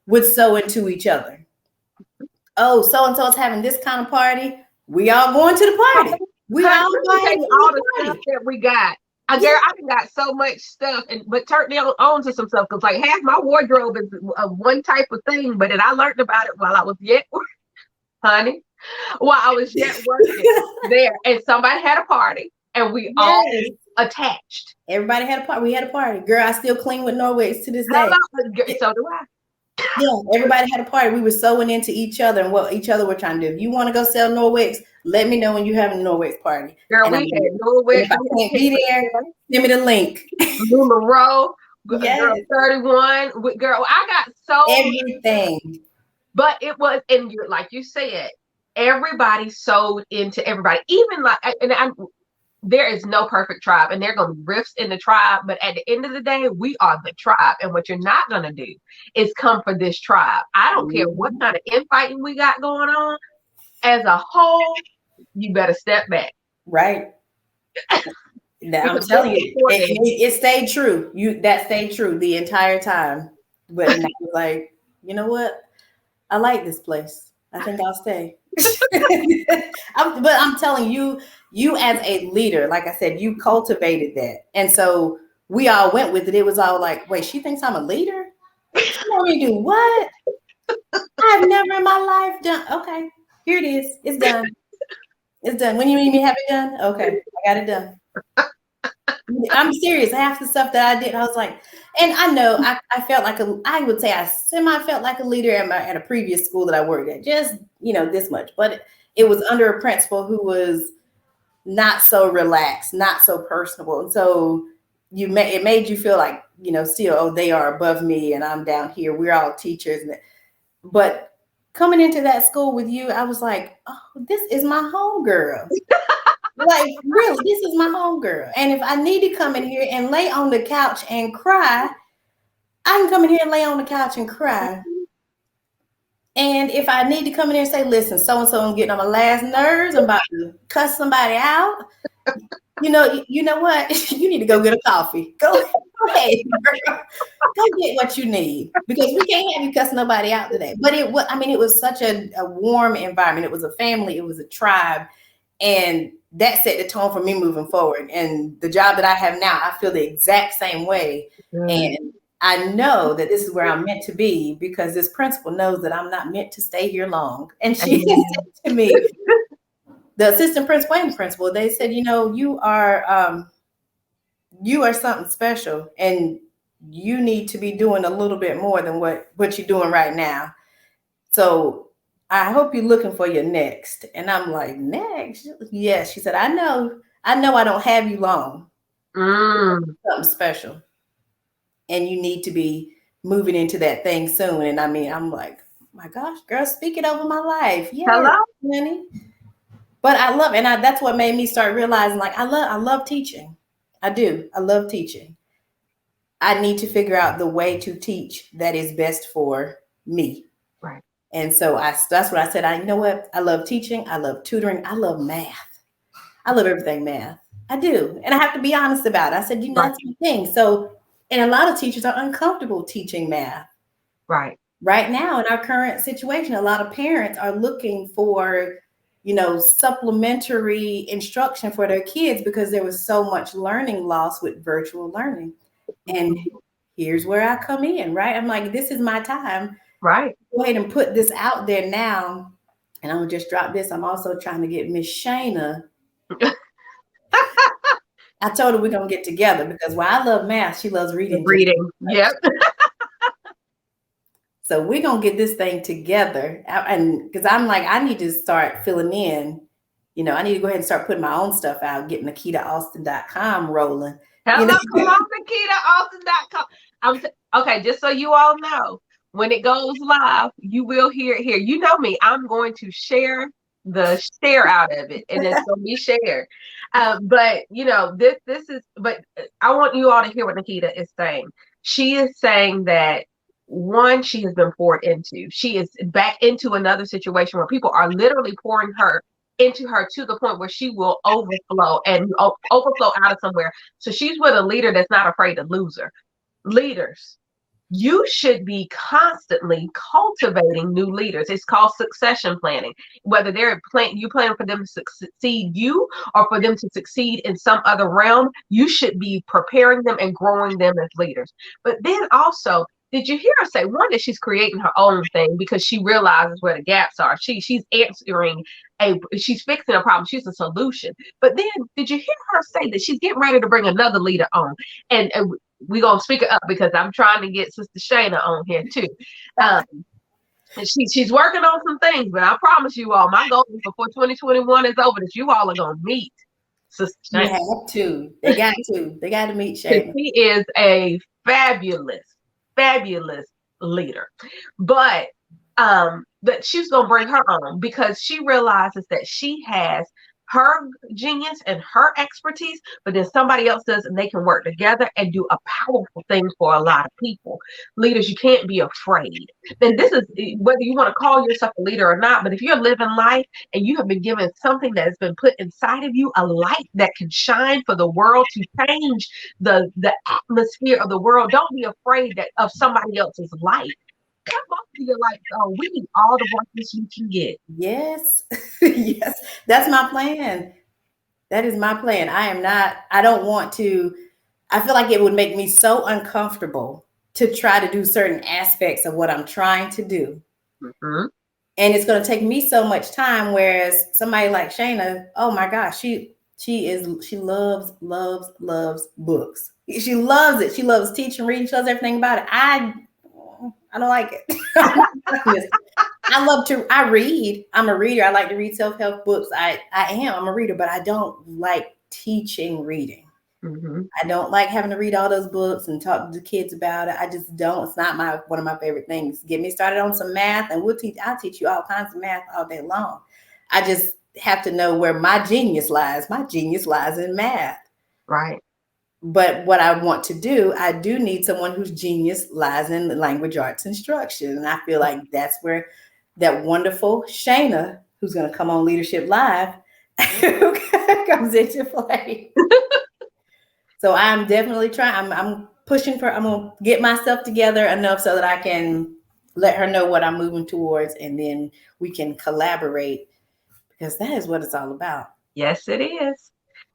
would sow into each other. Oh, so and so is having this kind of party. We all going to the party. We all going to all the stuff that we got. Girl, I got so much stuff, but turned on to some stuff because like half my wardrobe is one type of thing. But then I learned about it while I was yet, honey, while I was yet working there, and somebody had a party. And we all attached. Everybody had a party. We had a party. Girl, I still clean with Norways to this day. So do I. Yeah, everybody had a party. We were sewing into each other and what each other were trying to do. If you want to go sell Norwex, let me know when you're having a Norwex party. Girl, we had Norwex. If I can't be there, send me the link. LuLaRoe. Yes. Girl, 31. Girl, I got so Everything. but it was, and you like you said, everybody sold into everybody. Even like, there is no perfect tribe, and there are going to be rifts in the tribe. But at the end of the day, we are the tribe, and what you're not going to do is come for this tribe. I don't care what kind of infighting we got going on. As a whole, you better step back. Right. Now, I'm telling you, it stayed true. That stayed true the entire time. But I was like, you know what? I like this place. I think I'll stay. But I'm telling you, you as a leader, like I said, you cultivated that. And so we all went with it. It was all like, wait, she thinks I'm a leader? She want me to do what? I've never in my life done. Okay, here it is. It's done. It's done. When you need me to have it done? Okay, I got it done. I'm serious. Half the stuff that I did, I was like, and I know I felt like I would say I semi felt like a leader at a previous school that I worked at, just, this much. But it was under a principal who was not so relaxed, not so personable. And so it made you feel like, still, oh, they are above me and I'm down here. We're all teachers. But coming into that school with you, I was like, oh, this is my home girl. Like, really, this is my home girl. And if I need to come in here and lay on the couch and cry, I can come in here and lay on the couch and cry. And if I need to come in here and say, listen, so-and-so, I'm getting on my last nerves, I'm about to cuss somebody out. You know what? You need to go get a coffee. Go ahead, girl. Go get what you need, because we can't have you cuss nobody out today. But it was such a warm environment. It was a family. It was a tribe. And that set the tone for me moving forward. And the job that I have now, I feel the exact same way. And I know that this is where I'm meant to be, because this principal knows that I'm not meant to stay here long. And she said to me, the assistant principal and principal, they said, you are something special, and you need to be doing a little bit more than what you're doing right now. So I hope you're looking for your next. And I'm like, next? Yes. She said, I know I don't have you long. Something special. And you need to be moving into that thing soon. And I'm like, oh my gosh, girl, speak it over my life. Yeah, hello, honey. But I love, and that's what made me start realizing, like, I love teaching. I do. I love teaching. I need to figure out the way to teach that is best for me. Right. And so that's what I said. I know what? I love teaching. I love tutoring. I love math. I love everything math. I do. And I have to be honest about it. I said, that's my thing. So, and a lot of teachers are uncomfortable teaching math. Right. Right now, in our current situation, a lot of parents are looking for, supplementary instruction for their kids, because there was so much learning loss with virtual learning. And here's where I come in, right? I'm like, this is my time. Right. Go ahead and put this out there now. And I'm going to just drop this. I'm also trying to get Miss Shayna. I told her we're going to get together, because while I love math, she loves reading. Yep. So we're going to get this thing together. And because I'm like, I need to start filling in. I need to go ahead and start putting my own stuff out, getting NiketaAlston.com rolling. Hello, come on, NiketaAlston.com. Okay, just so you all know, when it goes live, you will hear it here. You know me, I'm going to share out of it, and it's going to be shared. But this is, but I want you all to hear what Niketa is saying. She is saying that, one, she has been poured into. She is back into another situation where people are literally pouring into her to the point where she will overflow out of somewhere. So she's with a leader that's not afraid to lose her. Leaders, you should be constantly cultivating new leaders. It's called succession planning. Whether you plan for them to succeed you, or for them to succeed in some other realm, you should be preparing them and growing them as leaders. But then also, did you hear her say, one, that she's creating her own thing because she realizes where the gaps are? She's she's fixing a problem. She's a solution. But then, did you hear her say that she's getting ready to bring another leader on? And we're going to speak it up, because I'm trying to get Sister Shayna on here too. And she's working on some things, but I promise you all, my goal is before 2021 is over, that you all are going to meet Sister Shayna. You have to. They got to. They got to meet Shayna. She is a fabulous, fabulous leader. But that she's gonna bring her own because she realizes that she has her genius and her expertise, but then somebody else does, and they can work together and do a powerful thing for a lot of people. Leaders, you can't be afraid. And this is whether you want to call yourself a leader or not, but if you're living life and you have been given something that has been put inside of you, a light that can shine for the world to change the atmosphere of the world, don't be afraid that of somebody else's light. Come on to your light. Oh, we need all the brightness you can get. Yes. Yes. That's my plan. That is my plan. I don't want to, I feel like it would make me so uncomfortable to try to do certain aspects of what I'm trying to do. Mm-hmm. And it's going to take me so much time. Whereas somebody like Shayna, oh my gosh, she loves books. She loves it. She loves teaching, reading. She loves everything about it. I don't like it. I read. I'm a reader. I like to read self-help books. I'm a reader, but I don't like teaching reading. Mm-hmm. I don't like having to read all those books and talk to the kids about it. I just don't. It's not one of my favorite things. Get me started on some math and I'll teach you all kinds of math all day long. I just have to know where my genius lies. My genius lies in math. Right. But what I want to do, I do need someone whose genius lies in the language arts instruction. And I feel like that's where that wonderful Shayna, who's going to come on Leadership Live, comes into play. So I'm definitely trying. I'm pushing I'm going to get myself together enough so that I can let her know what I'm moving towards. And then we can collaborate because that is what it's all about. Yes, it is.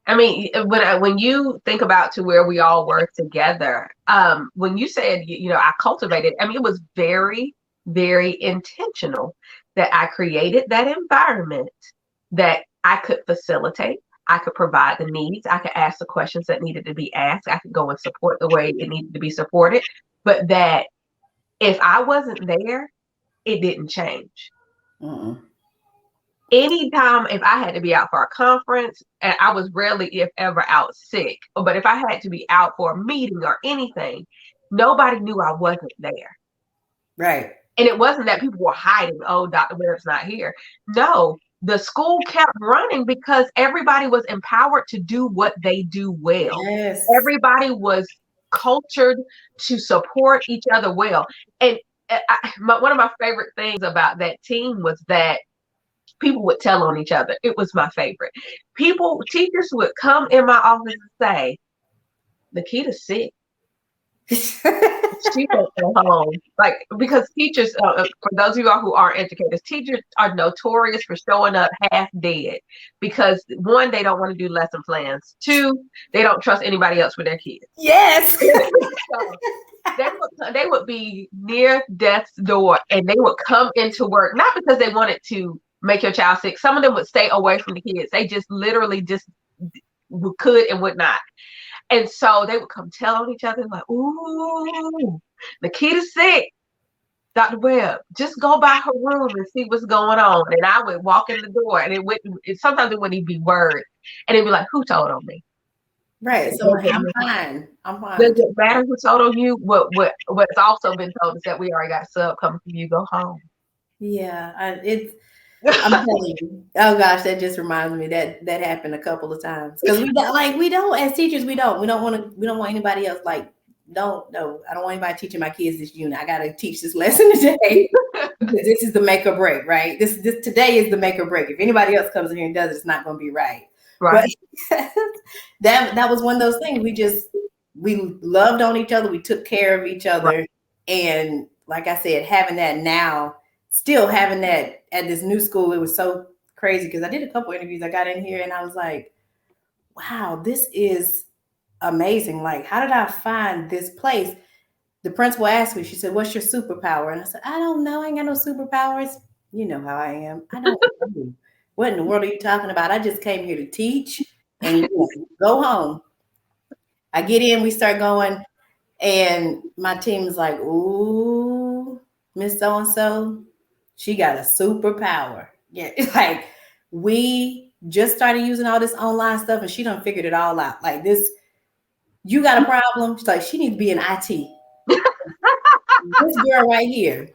I mean, when you think about to where we all work together, when you said, I cultivated, I mean, it was very, very intentional that I created that environment that I could facilitate. I could provide the needs. I could ask the questions that needed to be asked. I could go and support the way it needed to be supported. But that if I wasn't there, it didn't change. Mm-mm. Anytime if I had to be out for a conference, and I was rarely, if ever, out sick, but if I had to be out for a meeting or anything, nobody knew I wasn't there. Right. And it wasn't that people were hiding, oh, Dr. Webb's not here. No, the school kept running because everybody was empowered to do what they do well. Yes. Everybody was cultured to support each other well. And one of my favorite things about that team was that people would tell on each other. It was my favorite. Teachers would come in my office and say, Niketa's sick. She won't go home. Like, because teachers, for those of you all who aren't educators, teachers are notorious for showing up half dead because one, they don't want to do lesson plans. Two, they don't trust anybody else with their kids. Yes. So they would be near death's door and they would come into work, not because they wanted to make your child sick. Some of them would stay away from the kids. They just literally just could and would not. And so they would come tell on each other like, ooh, Niketa's sick. Dr. Webb, just go by her room and see what's going on. And I would walk in the door and sometimes it wouldn't even be word. And it'd be like, who told on me? Right. So I'm fine. Does it matter who told on you? What's also been told is that we already got sub coming from you. Go home. Yeah, I'm telling you. Oh gosh, that just reminds me that happened a couple of times because we don't as teachers we don't want anybody else I don't want anybody teaching my kids this unit. I got to teach this lesson today. This is the make or break, right? This today is the make or break. If anybody else comes in here and does it, it's not going to be right. Right. But that was one of those things. We loved on each other. We took care of each other, right. And like I said, having that now. Still having that at this new school, it was so crazy because I did a couple interviews. I got in here and I was like, wow, this is amazing. Like, how did I find this place? The principal asked me, she said, what's your superpower? And I said, I don't know. I ain't got no superpowers. You know how I am. I don't know. What in the world are you talking about? I just came here to teach and go home. I get in, we start going, and my team is like, ooh, Miss So-and-so. She got a superpower. Yeah, like we just started using all this online stuff and she done figured it all out. Like this, You got a problem? She's like, she needs to be in IT. This girl right here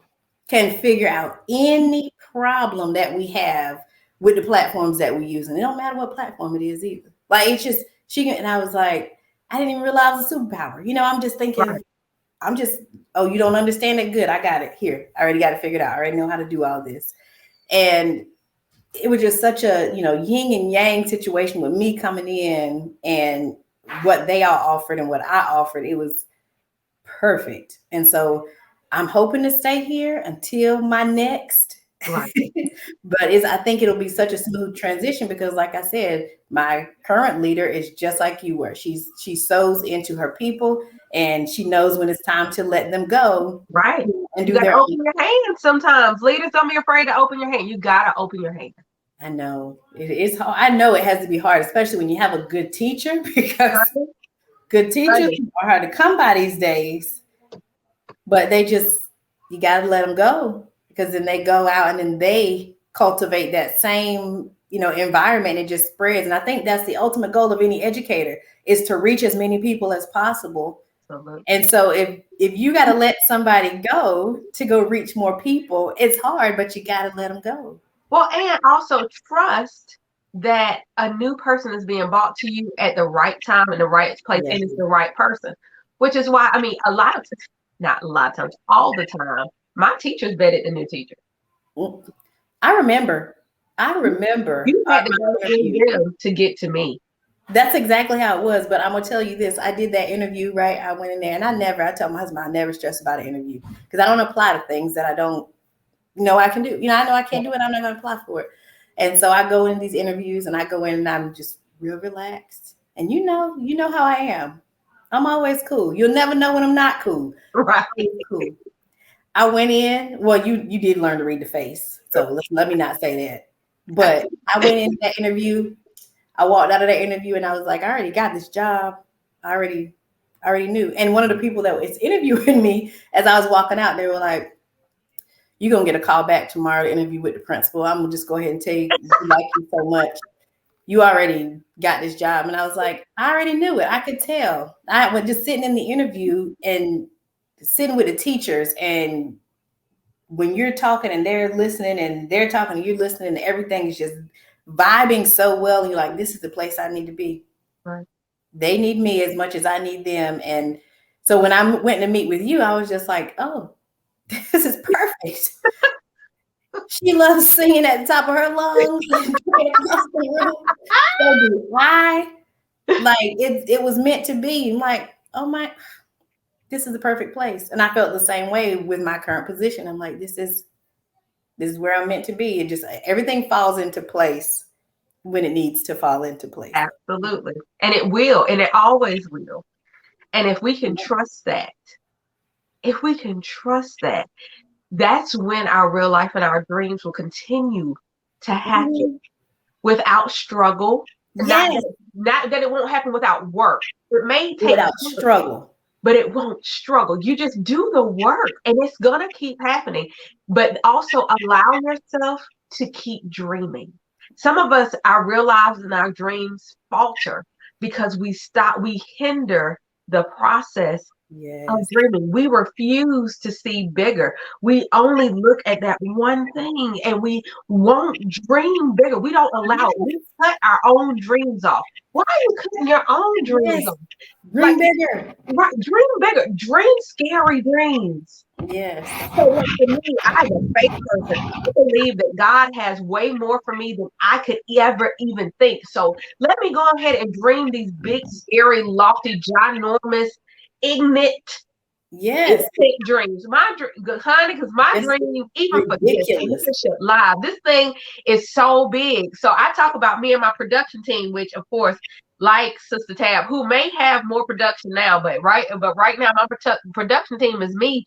can figure out any problem that we have with the platforms that we use. And it don't matter what platform it is either. Like it's just she can, and I was like, I didn't even realize it was a superpower. I'm just thinking, Right. I'm just, oh, you don't understand it? Good. I got it. Here. I already got it figured out. I already know how to do all this. And it was just such a, yin and yang situation with me coming in and what they all offered and what I offered. It was perfect. And so I'm hoping to stay here until my next. Right. But I think it'll be such a smooth transition because, like I said, my current leader is just like you were. She sews into her people, and she knows when it's time to let them go Right. and You do got to their own. open your hands sometimes. Leaders, don't be afraid to open your hand. You got to open your hand. I know it is hard. I know it has to be hard, especially when you have a good teacher, because Honey, good teachers honey. are hard to come by these days. But you got to let them go because then they go out and then they cultivate that same, environment. And it just spreads. And I think that's the ultimate goal of any educator is to reach as many people as possible. Absolutely. And so if you got to let somebody go to go reach more people, it's hard, but you got to let them go. Well, and also trust that a new person is being brought to you at the right time in the right place, Yes. and it's the right person. Which is why, I mean, not a lot of times, all the time, my teachers vetted the new teacher. I remember You our had to go first through interview. them to get to me. That's exactly how it was. But I'm gonna tell you this: I did that interview, right? I went in there, and I told my husband I never stress about an interview because I don't apply to things that I don't know I can do. I know I can't do it. I'm not gonna apply for it. And so I go in these interviews, and I go in, and I'm just real relaxed. And you know how I am. I'm always cool. You'll never know when I'm not cool. Right. Cool. I went in. Well, you did learn to read the face, so let me not say that. But I went into that interview. I walked out of that interview, and I was like, I already got this job. I already knew. And one of the people that was interviewing me, as I was walking out, they were like, "You're gonna get a call back tomorrow to interview with the principal. I'm gonna just go ahead and tell you, we like you so much. You already got this job." And I was like, I already knew it. I could tell. I was just sitting in the interview and sitting with the teachers, and when you're talking and they're listening and they're talking and you're listening and everything is just vibing so well, and you're like, this is the place I need to be. Right. They need me as much as I need them. And so when I went to meet with you, I was just like, oh, this is perfect. She loves singing at the top of her lungs and across the room. So do I. Like it was meant to be. I'm like, oh my, this is the perfect place. And I felt the same way with my current position. I'm like, this is where I'm meant to be. It just everything falls into place when it needs to fall into place. Absolutely. And it will, and it always will. And if we can trust that, that's when our real life and our dreams will continue to happen without struggle. Yes. Not that it won't happen without work. It may take Without struggle. but it won't struggle. You just do the work and it's gonna keep happening. But also allow yourself to keep dreaming. Some of us, our real lives and our dreams falter because we hinder the process of dreaming. We refuse to see bigger. We only look at that one thing and we won't dream bigger. We don't allow it. We cut our own dreams off. Why are you cutting your own dreams off? Dream bigger. Right, dream bigger. Dream scary dreams. Yes. So like for me, I'm a faith person. I believe that God has way more for me than I could ever even think. So let me go ahead and dream these big, scary, lofty, ginormous, ignorant, dreams. My dream, honey, because my dream, even for this leadership live, this thing is so big. So I talk about me and my production team, which of course, like Sister Tab, who may have more production now, but right now my production team is me.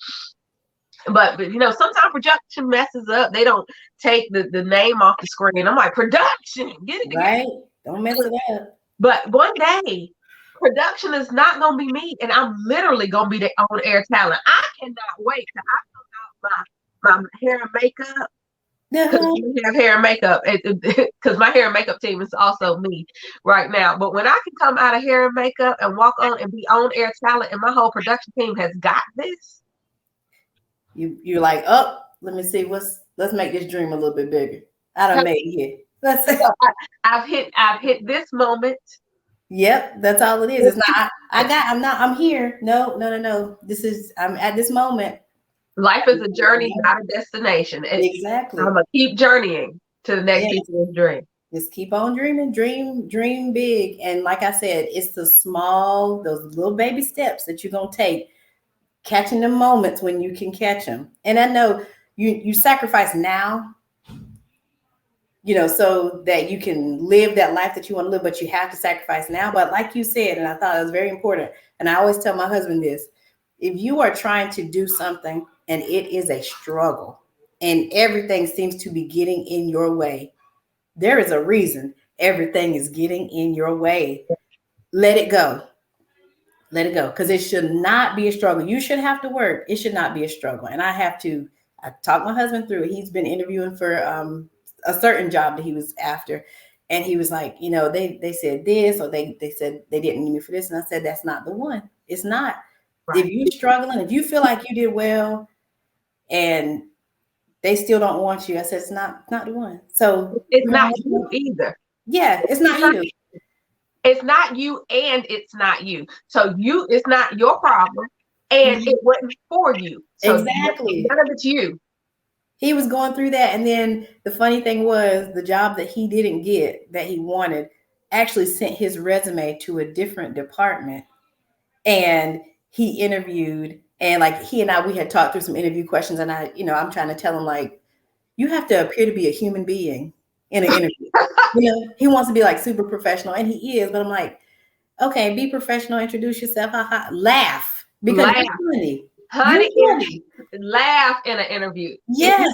But sometimes production messes up. They don't take the name off the screen. I'm like, production, get it together. Right? Don't mess it up. But one day, production is not going to be me, and I'm literally going to be the on-air talent. I cannot wait till I come out my hair and makeup, because you have hair and makeup. Because my hair and makeup team is also me right now. But when I can come out of hair and makeup and walk on and be on air talent, and my whole production team has got this, you're like, oh, let me see let's make this dream a little bit bigger. I done made it here. I've hit this moment. Yep, that's all it is. It's not I'm here. No. I'm at this moment. Life is a journey, not a destination. Exactly. I'm gonna keep journeying to the next piece of this dream. Just keep on dreaming, dream big. And like I said, it's those little baby steps that you're gonna take, catching the moments when you can catch them. And I know you sacrifice now, so that you can live that life that you want to live, but you have to sacrifice now. But like you said, and I thought it was very important, and I always tell my husband this: if you are trying to do something and it is a struggle and everything seems to be getting in your way, there is a reason everything is getting in your way. Let it go. Let it go. Because it should not be a struggle. You should have to work. It should not be a struggle. And I talked my husband through it. He's been interviewing for a certain job that he was after. And he was like, they said this, or they said they didn't need me for this. And I said, that's not the one. It's not. Right. If you're struggling, if you feel like you did well and they still don't want you, I said, it's not the one. So it's not you either. Yeah, it's not you. It's not you, and it's not you. So it's not your problem, and it wasn't for you. So exactly. None of it's you. He was going through that. And then the funny thing was, the job that he didn't get, that he wanted, actually sent his resume to a different department. And he interviewed, and like he and we had talked through some interview questions, and I'm trying to tell him, like, you have to appear to be a human being in an interview. He wants to be like super professional, and he is, but I'm like, okay, be professional, introduce yourself, laugh, because honey, laugh in an interview. Yes.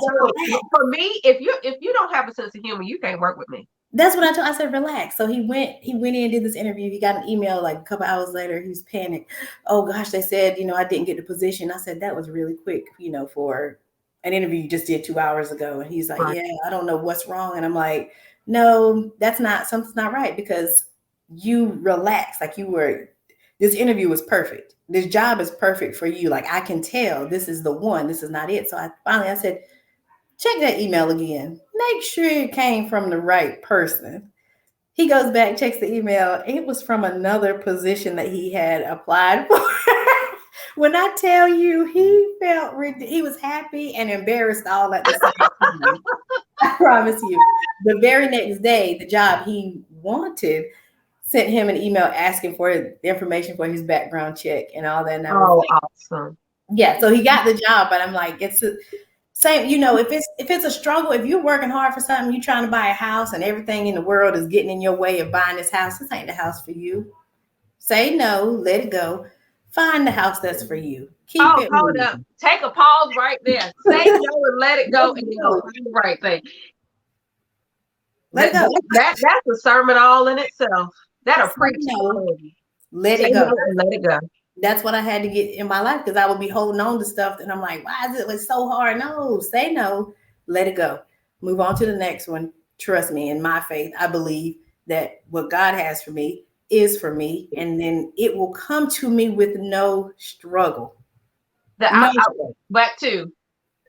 For me, if you don't have a sense of humor, you can't work with me. That's what I said, relax. So he went in, did this interview. He got an email like a couple hours later. He was panicked. Oh gosh, they said, I didn't get the position. I said, that was really quick, for an interview you just did 2 hours ago. And he's like, right. Yeah, I don't know what's wrong. And I'm like, no, something's not right, because you relaxed. Like this interview was perfect. This job is perfect for you. Like, I can tell this is the one, this is not it. So I said, check that email again. Make sure it came from the right person. He goes back, checks the email. It was from another position that he had applied for. When I tell you, he was happy and embarrassed all at the same time. I promise you. The very next day, the job he wanted sent him an email asking for the information for his background check and all that. And awesome. Yeah, so he got the job, but I'm like, it's same, if it's a struggle, if you're working hard for something, you're trying to buy a house and everything in the world is getting in your way of buying this house, this ain't the house for you. Say no, let it go. Find the house that's for you. Hold up. Take a pause right there. Say no and let it go, and go find the right thing. Let it go. That's a sermon all in itself. That'll preach. Let it go. Let it go. That's what I had to get in my life, because I would be holding on to stuff and I'm like, why is it so hard? No, say no, let it go. Move on to the next one. Trust me, in my faith, I believe that what God has for me is for me, and then it will come to me with no struggle. But too,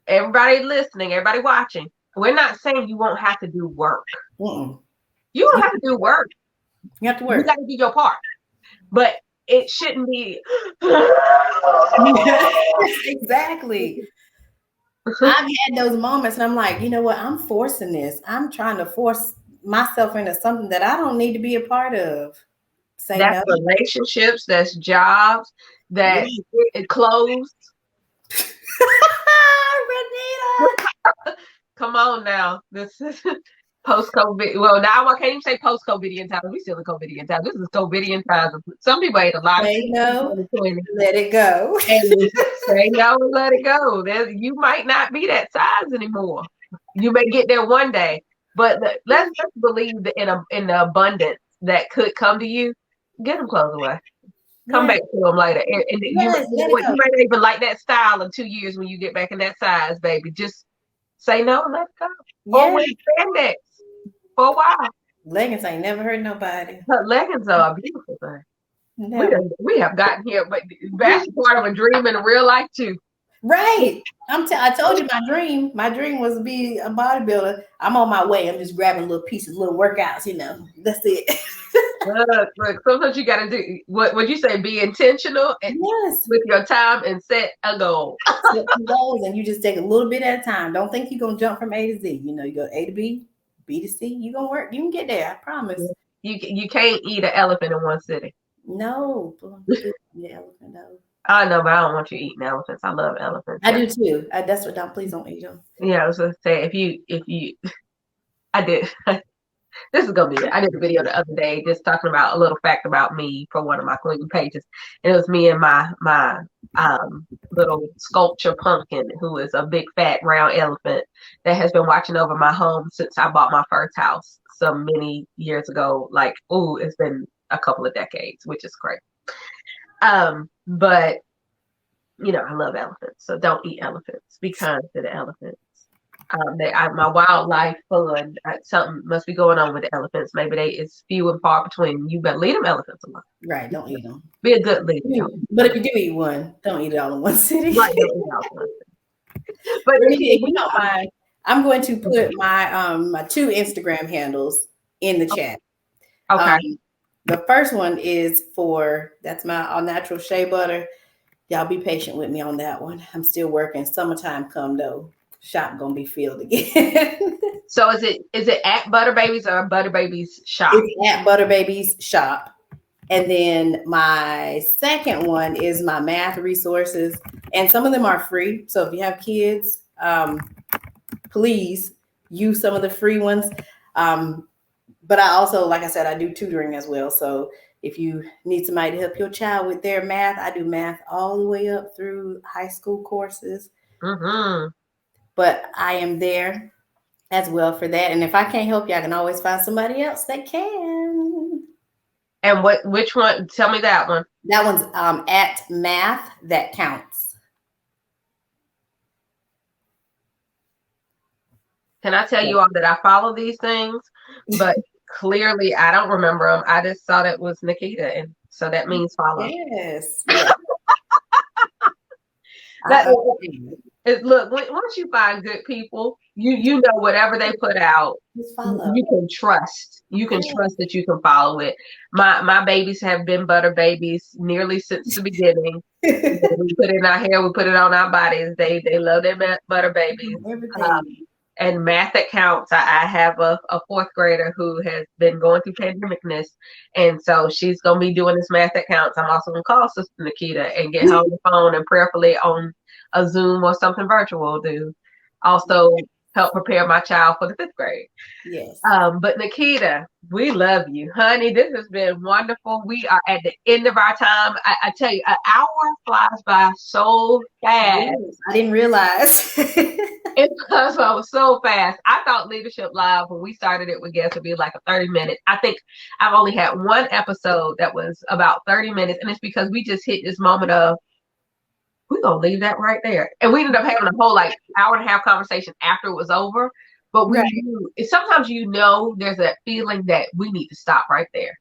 everybody listening, everybody watching, we're not saying you won't have to do work. Mm-mm. You don't have to do work. You have to work. You got to do your part. But it shouldn't be. Exactly. I've had those moments and I'm like, you know what? I'm forcing this. I'm trying to force myself into something that I don't need to be a part of. That's relationships, that's jobs, that's clothes. Renita. Come on now. This is post-COVID. Well, now I can't even say post-COVIDian times. We still in COVIDian times. This is COVIDian times. Some people ate a lot. Say no, let it go. And say no and let it go. You might not be that size anymore. You may get there one day, but let's just believe that in the abundance that could come to you. Get them clothes away. Come back to them later. And you might even like that style in 2 years when you get back in that size, baby. Just Say no and let it go. Or Yeah. wear spandex for a while. Leggings ain't never hurt nobody. Her leggings are a beautiful thing. Never. We have gotten here, but that's part of a dream in real life too. Right. I told you my dream. My dream was to be a bodybuilder. I'm on my way. I'm just grabbing little pieces, little workouts, That's it. Look, sometimes you gotta do what you say, be intentional and Yes. with your time and set a goal. Set some goals and you just take a little bit at a time. Don't think you're gonna jump from A to Z. You go A to B, B to C. You're gonna work. You can get there, I promise. You can't eat an elephant in one sitting. No, please, the elephant though. I know, but I don't want you eating elephants. I love elephants. I do too. That's what. Please don't eat them. Yeah, I was gonna say if you, I did. This is gonna be it. I did a video the other day just talking about a little fact about me for one of my cleaning pages, and it was me and my little sculpture pumpkin, who is a big fat round elephant that has been watching over my home since I bought my first house so many years ago. Like, it's been a couple of decades, which is great. But I love elephants, so don't eat elephants. Be kind to the elephants. My wildlife fund, something must be going on with the elephants. Maybe it's few and far between. You better leave them elephants alone. Right, don't eat them. Be a good leader. But if you do eat one, don't eat it all in one sitting. Right, don't eat all in one sitting. But if you don't mind, I'm going to put my my 2 Instagram handles in the chat. Okay. The first one is that's my all natural shea butter. Y'all be patient with me on that one. I'm still working. Summertime come though. Shop gonna be filled again. So is it at Butter Babies or Butter Babies Shop? It's at Butter Babies Shop. And then my second one is my math resources. And some of them are free. So if you have kids, please use some of the free ones. But I also, like I said, I do tutoring as well. So if you need somebody to help your child with their math, I do math all the way up through high school courses. Mm-hmm. But I am there as well for that. And if I can't help you, I can always find somebody else that can. And which one? Tell me that one. That one's at Math That Counts. Can I tell you all that I follow these things, but clearly I don't remember them. I just thought it was Niketa, and so that means follow. Yes. Look, once you find good people, you know whatever they put out, you can trust. You can trust that you can follow it. My babies have been Butter Babies nearly since the beginning. We put it in our hair, we put it on our bodies. They love their Butter Babies. And Math That Counts. I have a 4th grader who has been going through pandemicness, and so she's gonna be doing this Math That Counts. I'm also gonna call Sister Niketa and get her on the phone and prayerfully on a Zoom or something virtual to also help prepare my child for the 5th grade. Yes. But Niketa, we love you, honey. This has been wonderful. We are at the end of our time. I tell you, an hour flies by so fast. Yes, I didn't realize. It was so fast. I thought Leadership Live, when we started it with guests, would be like a 30-minute. I think I've only had one episode that was about 30 minutes, and it's because we just hit this moment of, we're going to leave that right there. And we ended up having a whole hour and a half conversation after it was over. But knew, sometimes there's a feeling that we need to stop right there.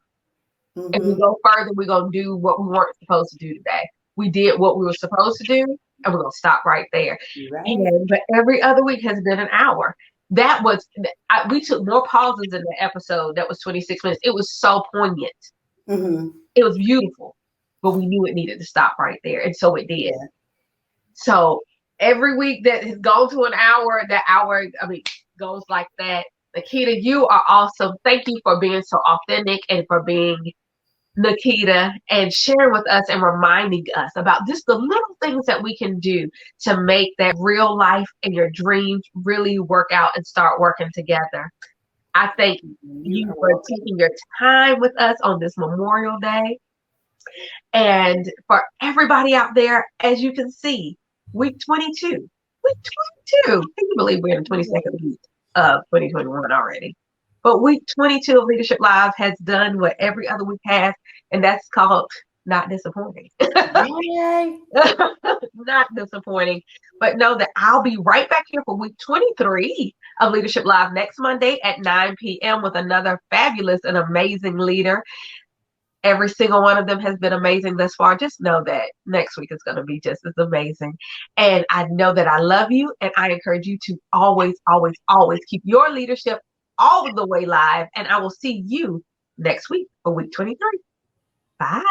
Mm-hmm. If we go further, we're going to do what we weren't supposed to do today. We did what we were supposed to do, and we're going to stop right there. Right. But every other week has been an hour. We took more pauses in the episode that was 26 minutes. It was so poignant. Mm-hmm. It was beautiful. But we knew it needed to stop right there. And so it did. Yeah. So every week that has gone to an hour, goes like that. Niketa, you are awesome. Thank you for being so authentic and for being Niketa and sharing with us and reminding us about just the little things that we can do to make that real life and your dreams really work out and start working together. I thank you for taking your time with us on this Memorial Day. And for everybody out there, as you can see, week 22. Can you believe we're in the 22nd week of 2021 already? But week 22 of Leadership Live has done what every other week has, and that's called Not disappointing. Yay. Not disappointing. But know that I'll be right back here for week 23 of Leadership Live next Monday at 9 p.m. with another fabulous and amazing leader. Every single one of them has been amazing thus far. Just know that next week is going to be just as amazing. And I know that I love you, and I encourage you to always, always, always keep your leadership all the way live. And I will see you next week for week 23. Bye.